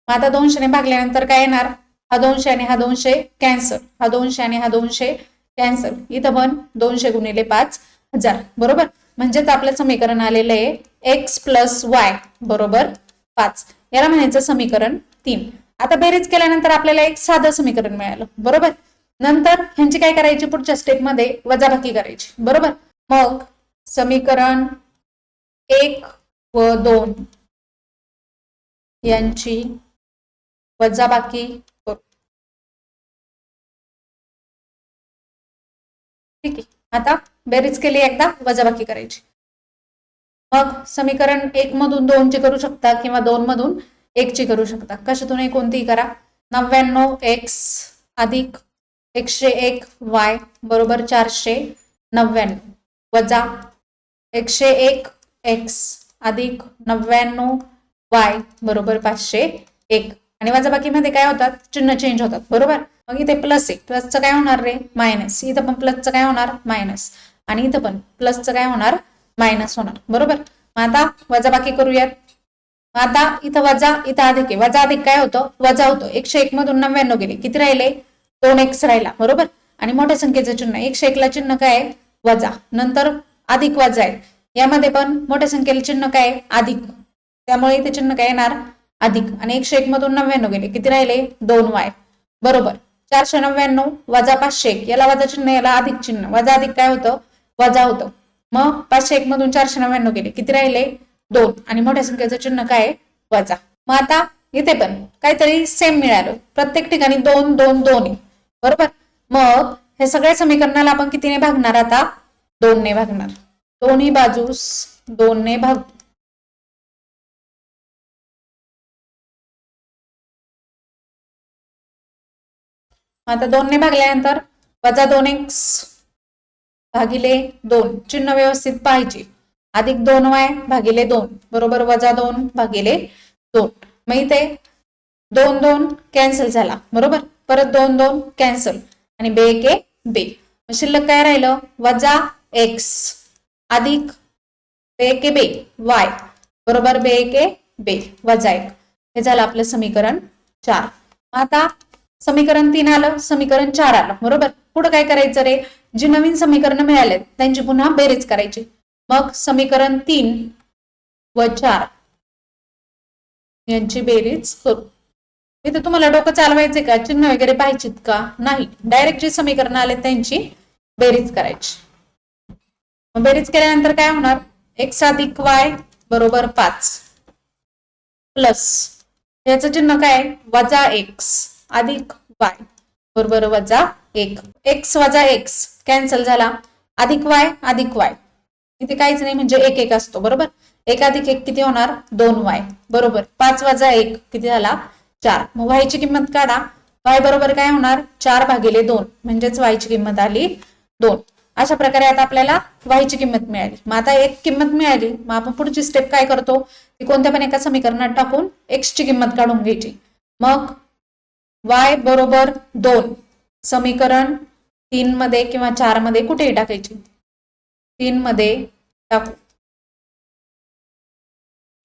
आता 200 ने भागल्यानंतर काय येणार? हा 200 आणि हा 200 कॅन्सल, हा 200 आणि हा 200 कॅन्सल. इथं पण 200 गुणिले 5 1000. बरोबर. म्हणजेच आपलं समीकरण आलेलं आहे x प्लस y बरोबर 5. याला म्हणायचं समीकरण 3. आता बेरीज केल्यानंतर आपल्याला एक साधं समीकरण मिळालं. बरोबर. नंतर ह्यांची काय करायची? पुढच्या स्टेप मध्ये वजाबाकी करायची. बरोबर. मग समीकरण 1 व 2 यांची वजाबाकी करू. ठीक आहे. आता बेरीज केली, एकदा वजाबाकी करायची. मग समीकरण 1 मधून 2 ची करू शकता किंवा 2 मधून 1 ची करू शकता. कशातूनही कोणतीही करा. 99x अधिक 101y बरोबर 499 वजा 101x अधिक 99y बरोबर 501. आणि वजाबाकीमध्ये काय होतात? चिन्ह चेंज होतात. बरोबर. मग इथे प्लस आहे, प्लसचं काय होणार रे? मायनस. इथं पण प्लसचं काय होणार? मायनस. आणि इथं पण प्लसचं काय होणार? मायनस होणार. बरोबर. मग आता वजाबाकी करूयात. आता इथं वजा, इथं अधिक आहे. वजा अधिक काय होतं? वजा होतं. 101 मधून 99 गेले, किती राहिले? 2x राहिला. बरोबर. आणि मोठ्या संख्येचं चिन्ह 101 ला चिन्ह काय आहे? वजा. नंतर अधिक वजा आहे. यामध्ये पण मोठ्या संख्येला चिन्ह काय आहे? अधिक. त्यामुळे इथे चिन्ह काय येणार? अधिक. आणि 101 मधून 99 गेले, किती राहिले? 2y बरोबर 499 वजा 501. याला वजा चिन्ह, याला अधिक चिन्ह. वजा अधिक काय होतं? वजा होतं. मग 501 मधून 499 गेले, किती राहिले 2, आणि मोठ्या संख्येचं चिन्ह काय आहे? वजा. मग आता इथे पण काहीतरी सेम मिळालं, प्रत्येक ठिकाणी 2 2 2 आहे, बरोबर. मग हे सगळ्या समीकरणाला आपण कितीने भागणार? आता 2 ने भागणार. दोन्ही बाजूस 2 ने भाग. आता 2 ने भागल्यानंतर वजा 2x भागिले 2, चिन्ह व्यवस्थित पाहिजे, अधिक 2y भागिले 2 बरोबर वजा 2 भागिले 2. मग इथे 2 2 कॅन्सल झाला, बरोबर. परत 2 2 कॅन्सल, आणि बे के बे. शिल्लक काय राहिलं? वजा x अधिक बे के बे y बरोबर बे के बे वजा 1. हे झालं आपलं समीकरण 4. आता समीकरण 3 आलं, समीकरण 4 आलं, बरोबर. पुढे काय करायचं रे? जी नवीन समीकरण मिळाले त्यांची पुन्हा बेरीज करायची. मग समीकरण 3 व 4 यांची बेरीज करू. इथे तुम्हाला डोकं चालवायचे का? चिन्ह वगैरे पाहिजेत का? नाही, डायरेक्ट जे समीकरण आले त्यांची बेरीज करायची. बेरीज केल्यानंतर काय होणार? x अधिक y बरोबर 5 प्लस याचं चिन्ह काय? वजा x अधिक y बरोबर वजा 1. x वजा x कॅन्सल झाला, अधिक y अधिक y, इथे काहीच नाही म्हणजे 1 1 असतो, बरोबर. 1 अधिक 1 किती होणार? 2y बरोबर 5 वजा 1 किती झाला? 4. मग y ची किंमत काढा. y बरोबर काय होणार? 4 भागिले 2 म्हणजेच y ची किंमत आली 2. अशा प्रकारे आता आपल्याला y ची किंमत मिळाली. मग आता एक किंमत मिळाली, मग आपण पुढची स्टेप काय करतो? ती कोणत्या पण एका समीकरणात टाकून x ची किंमत काढून घ्यायची. मग y बरोबर 2 समीकरण 3 मध्ये किंवा 4 मध्ये कुठेही टाकायची, 3 मध्ये टाकू.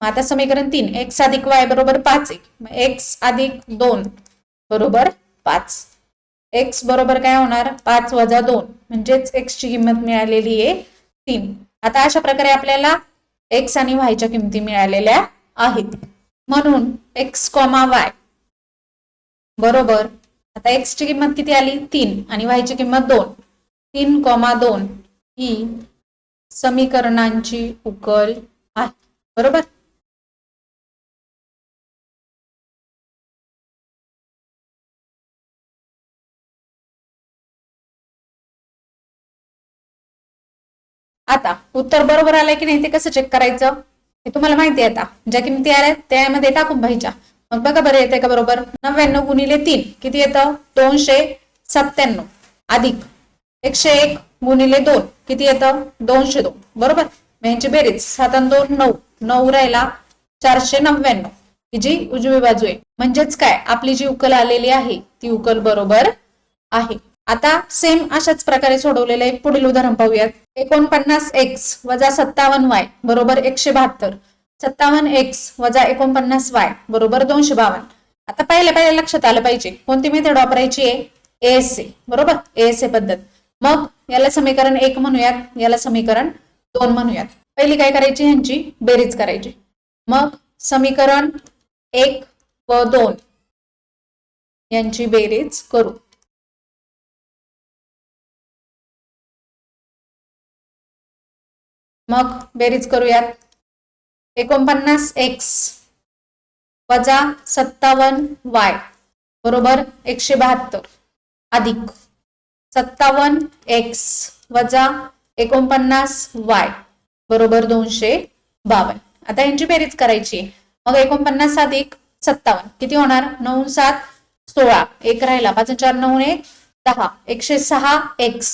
आता समीकरण 3 x अधिक y बरोबर 5 आहे. x अधिक 2 बरोबर 5. x बरोबर काय होणार? 5 वजा 2 म्हणजेच x ची किंमत मिळालेली आहे 3. आता अशा प्रकारे आपल्याला x आणि y च्या किमती मिळालेल्या आहेत. म्हणून x, y बरोबर आता x ची किंमत किती आली? 3 आणि y ची किंमत 2. 3, 2 ही समीकरणांची उकल आहे, बरोबर. आता उत्तर बरोबर आलंय की नाही ते कसं चेक करायचं? हे तुम्हाला माहिती आहे. आता ज्या किमती आल्या त्यामध्ये टाकून पाहिजे. मग बघा बरं येते का बरोबर? 99 गुणिले 3 किती येतं? 297 अधिक 101 गुणिले 2 किती येतं? 202 बरोबर. मग यांची बेरीज 7 आणि 2 9, 9 राहिला 499 ही जी उजवी बाजू आहे. म्हणजेच काय? आपली जी उकल आलेली आहे ती उकल बरोबर आहे. आता सेम अशाच प्रकारे सोडवलेलं एक पुढील उदाहरण पाहूयात. 49x वजा 57y बरोबर 172. 57x वजा 49y बरोबर 252. आता पहिले लक्षात आलं पाहिजे कोणती मेथड वापरायची आहे? एएसए बरोबर, एएसए पद्धत. मग याला समीकरण 1 म्हणूयात, याला समीकरण 2 म्हणूयात. पहिली काय करायची? ह्यांची बेरीज करायची. मग समीकरण 1 व 2 यांची बेरीज करू. मग बेरीज करूयात. 49x वजा 57y बरोबर 172 अधिक 57x वजा 49y बरोबर 252. आता यांची बेरीज करायची. मग 49 अधिक 57 किती होणार? 9 7 16, 1 राहिला 5 4 9 1 10. 106x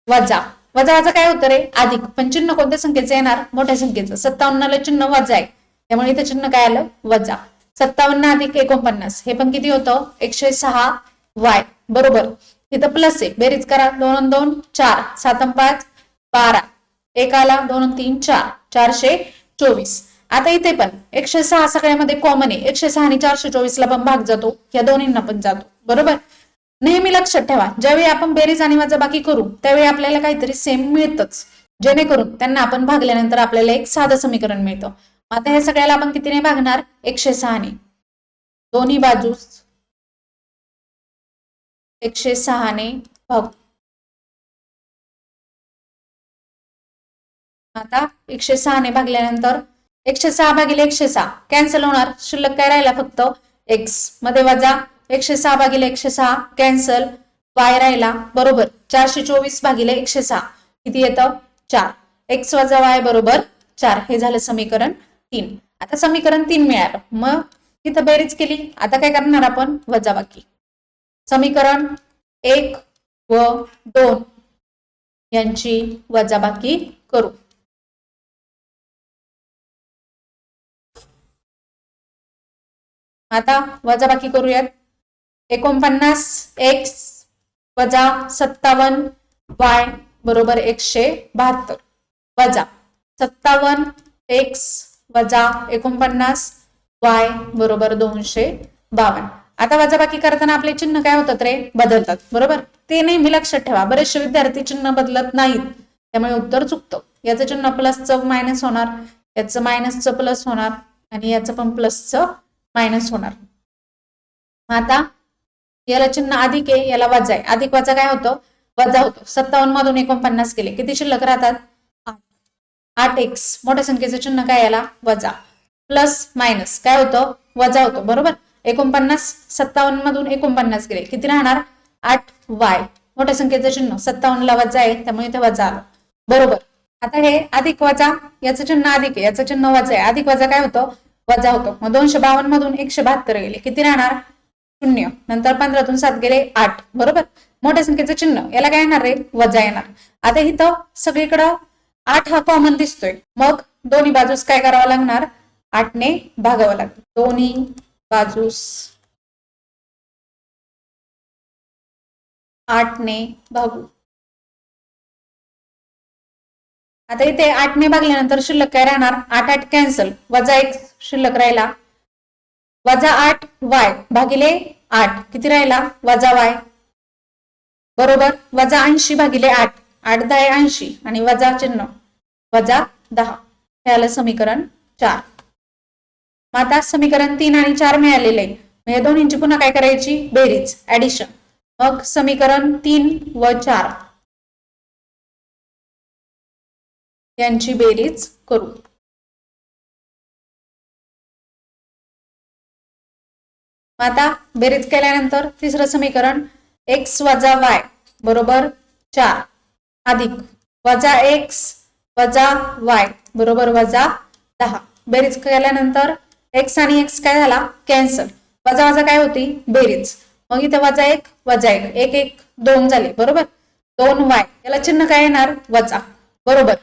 वजा वजा काय होतं रे? अधिक. पण चिन्ह कोणत्या संख्येचं येणार? मोठ्या संख्येचं. 57 ला चिन्ह वजा आहे त्यामुळे इथे चिन्ह काय आलं? वजा. 57 अधिक 49 हे पण किती होतं? 106y बरोबर. इथं प्लस आहे, बेरीज करा. 2 आणि 2 4, 7 आणि 5 12, 1 आला 2 आणि 3 4, 424. आता इथे पण 106 सगळ्यामध्ये कॉमन आहे. 106 आणि 424 ला पण भाग जातो, या दोन्हींना पण जातो, बरोबर. नेहमी लक्षात ठेवा ज्यावेळी आपण बेरीज आणि वजाबाकी करू त्यावेळी आपल्याला काहीतरी सेम मिळतच, जेणेकरून त्यांना आपण भागल्यानंतर आपल्याला एक साधं समीकरण मिळतं. आता हे सगळ्याला आपण कितीने भागणार? 106 ने. दोन्ही बाजूस 106 ने भागू. आता 106 ने भागल्यानंतर 106 भागिले 106 कॅन्सल होणार, शिल्लक काय राहिला फक्त x मध्ये वजा 106 भागिले 106 कॅन्सल, y राहिला बरोबर 424 भागिले 106 किती येतं 4, x वजा y बरोबर 4. हे झालं समीकरण 3. आता समीकरण 3 मिळालं, मग इथं बेरीज केली. आता काय करणार आपण वजाबाकी. समीकरण 1 व 2 यांची वजाबाकी करू. आता वजाबाकी करूयात. 49 x वजा 57 y बरोबर 172 वजा 57 x वजा 49 y बरोबर 252. आता वजाबाकी करताना आपले चिन्ह काय होतात रे बदलतात बरोबर, ते नेहमी लक्षात ठेवा. बरेचसे विद्यार्थी चिन्ह बदलत नाहीत, त्यामुळे उत्तर चुकतं. याचं चिन्ह प्लसचं मायनस होणार, याचं मायनसचं प्लस होणार आणि याचं पण प्लसचं मायनस होणार. आता याला चिन्ह अधिक आहे, याला वजा आहे. अधिक वजा काय होतं वजा होतो. 57 मधून 49 गेले, किती शिल्लक राहतात 8x. मोठ्या संख्येचं चिन्ह काय याला वजा, प्लस मायनस काय होतं वजा होतो बरोबर. 49 57 मधून 49 गेले, किती राहणार 8y. मोठ्या संख्येचं चिन्ह 57 ला वजा आहे, त्यामुळे इथे वजा आलं बरोबर. आता हे अधिक वजा, याचं चिन्ह अधिक आहे, याचं चिन्ह वजा आहे. अधिक वजा काय होतं वजा होतो. मग 252 मधून 172 गेले, किती राहणार 0. नंतर 15तून 7 गेले 8 बरोबर. मोठ्या संख्येचं चिन्ह याला काय येणार रे वजा येणार. आता इथं सगळीकडं 8 हा कॉमन दिसतोय, मग दोन्ही बाजूस काय करावं लागणार 8 ने भागावं लागेल. दोन्ही बाजूस 8 ने भागू. आता इथे 8 ने भागल्यानंतर शिल्लक काय राहणार 8 8 कॅन्सल, वजा 1 शिल्लक राहिला, वजा 8 y भागिले 8 किती राहिला वजा y बरोबर वजा 80 भागिले 8, 8 10 80 आणि वजा चिन्ह वजा 10. हे आलं समीकरण 4. मग आता समीकरण 3 आणि 4 मिळालेले आहे, मग या दोन्हींची पुन्हा काय करायची बेरीज ऍडिशन. मग समीकरण 3 व 4 यांची बेरीज करू. आता बेरीज केल्यानंतर तिसरं समीकरण x वजा y बरोबर 4 अधिक वजा x वजा y बरोबर वजा 10. बेरीज केल्यानंतर x आणि x काय झाला कॅन्सल, वजा वजा काय होती बेरीज. मग इथे वजा 1 वजा 1 1 1 2 झाले बरोबर. 2y याला चिन्ह काय येणार वजा बरोबर.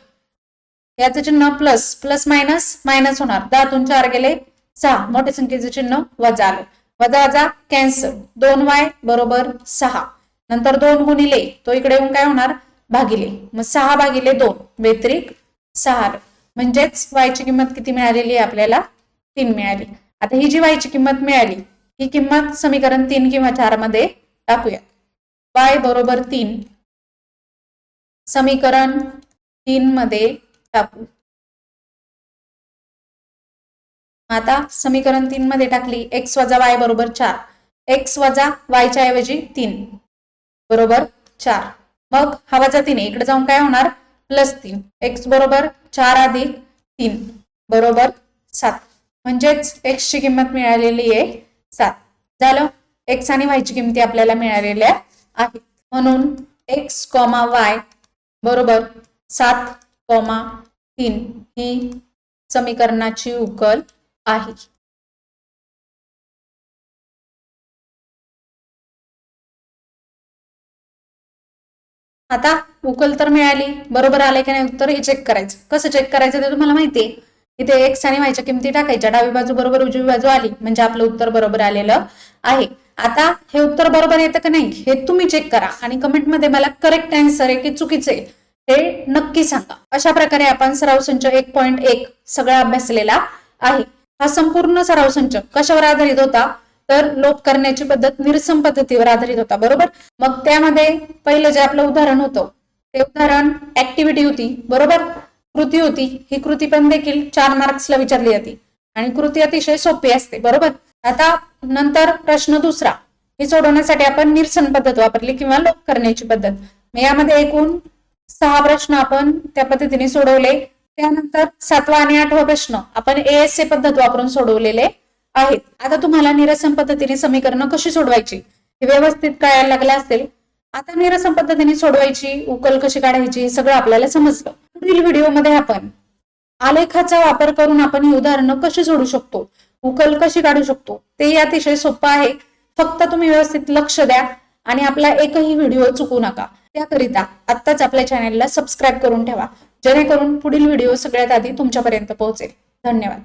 याचं चिन्ह प्लस, प्लस मायनस मायनस होणार. 10तून 4 गेले 6, मोठ्या संख्येचं चिन्ह वजा आलं, वजा वजा कॅन्सल. 2y बरोबर 6. नंतर 2 गुणिले तो इकडे येऊन काय होणार भागिले, मग 6 भागिले 2 व्यतिरिक्त 6 आलं. म्हणजेच y ची किंमत किती मिळालेली आहे आपल्याला 3 मिळाली. आता ही जी y ची किंमत मिळाली ही किंमत समीकरण 3 किंवा 4 मध्ये टाकूया. y बरोबर 3 समीकरण 3 मध्ये टाकू. आता समीकरण 3 मध्ये टाकली x वजा y बरोबर 4, x वजा y च्या ऐवजी 3 बरोबर 4. मग हा वजा 3 इकडे जाऊन काय होणार प्लस 3. x बरोबर 4 अधिक 3 बरोबर 7. म्हणजेच x ची किंमत मिळालेली आहे 7. झालं. x आणि y ची किंमती आपल्याला मिळालेल्या आहेत. म्हणून x, y बरोबर 7,3 ही समीकरणाची उकल आहे. आता उकल तर मिळाली, बरोबर आले की नाही उत्तर हे चेक करायचं. कसं चेक करायचं ते तुम्हाला माहितीये. इथे x आणि y च्या किमती टाकायच्या, डावी बाजू बरोबर उजवी बाजू आली म्हणजे आपलं उत्तर बरोबर आलेलं आहे. आता हे उत्तर बरोबर येतं का नाही हे तुम्ही चेक करा आणि कमेंट मध्ये मला करेक्ट आन्सर आहे की चुकीचे हे नक्की सांगा. अशा प्रकारे आपण सराव संच 1.1 सगळा अभ्यासलेला आहे. हा संपूर्ण सराव संच कशावर आधारित होता तर लोप करण्याची पद्धत निरसन पद्धतीवर आधारित होता बरोबर. मग त्यामध्ये पहिलं जे आपलं उदाहरण होतं ते उदाहरण ऍक्टिव्हिटी होती बरोबर, कृती होती. ही कृती पण देखील 4 मार्क्सला विचारली जाते आणि कृती अतिशय सोपी असते बरोबर. आता नंतर प्रश्न दुसरा हे सोडवण्यासाठी आपण निरसन पद्धत वापरली किंवा लोप करण्याची पद्धत. यामध्ये एकूण 6 प्रश्न आपण त्या पद्धतीने सोडवले. त्यानंतर 7वा आणि 8वा प्रश्न आपण एएसए पद्धत वापरून सोडवलेले आहेत. आता तुम्हाला निरसन पद्धतीने समीकरणं कशी सोडवायची हे व्यवस्थित कळायला लागलं असेल. आता निरसन पद्धतीने सोडवायची, उकल कशी काढायची हे सगळं आपल्याला समजलं. पुढील व्हिडिओमध्ये आपण आलेखाचा वापर करून आपण ही उदाहरणं कशी सोडवू शकतो, उकल कशी काढू शकतो ते अतिशय सोपं आहे. फक्त तुम्ही व्यवस्थित लक्ष द्या आणि आपला एकही व्हिडिओ चुकू नका. त्याकरिता आत्ताच आपल्या चॅनेलला सबस्क्राईब करून ठेवा, जेणेकरून पुढील व्हिडिओ सगळ्यात आधी तुमच्यापर्यंत पोहोचेल. धन्यवाद.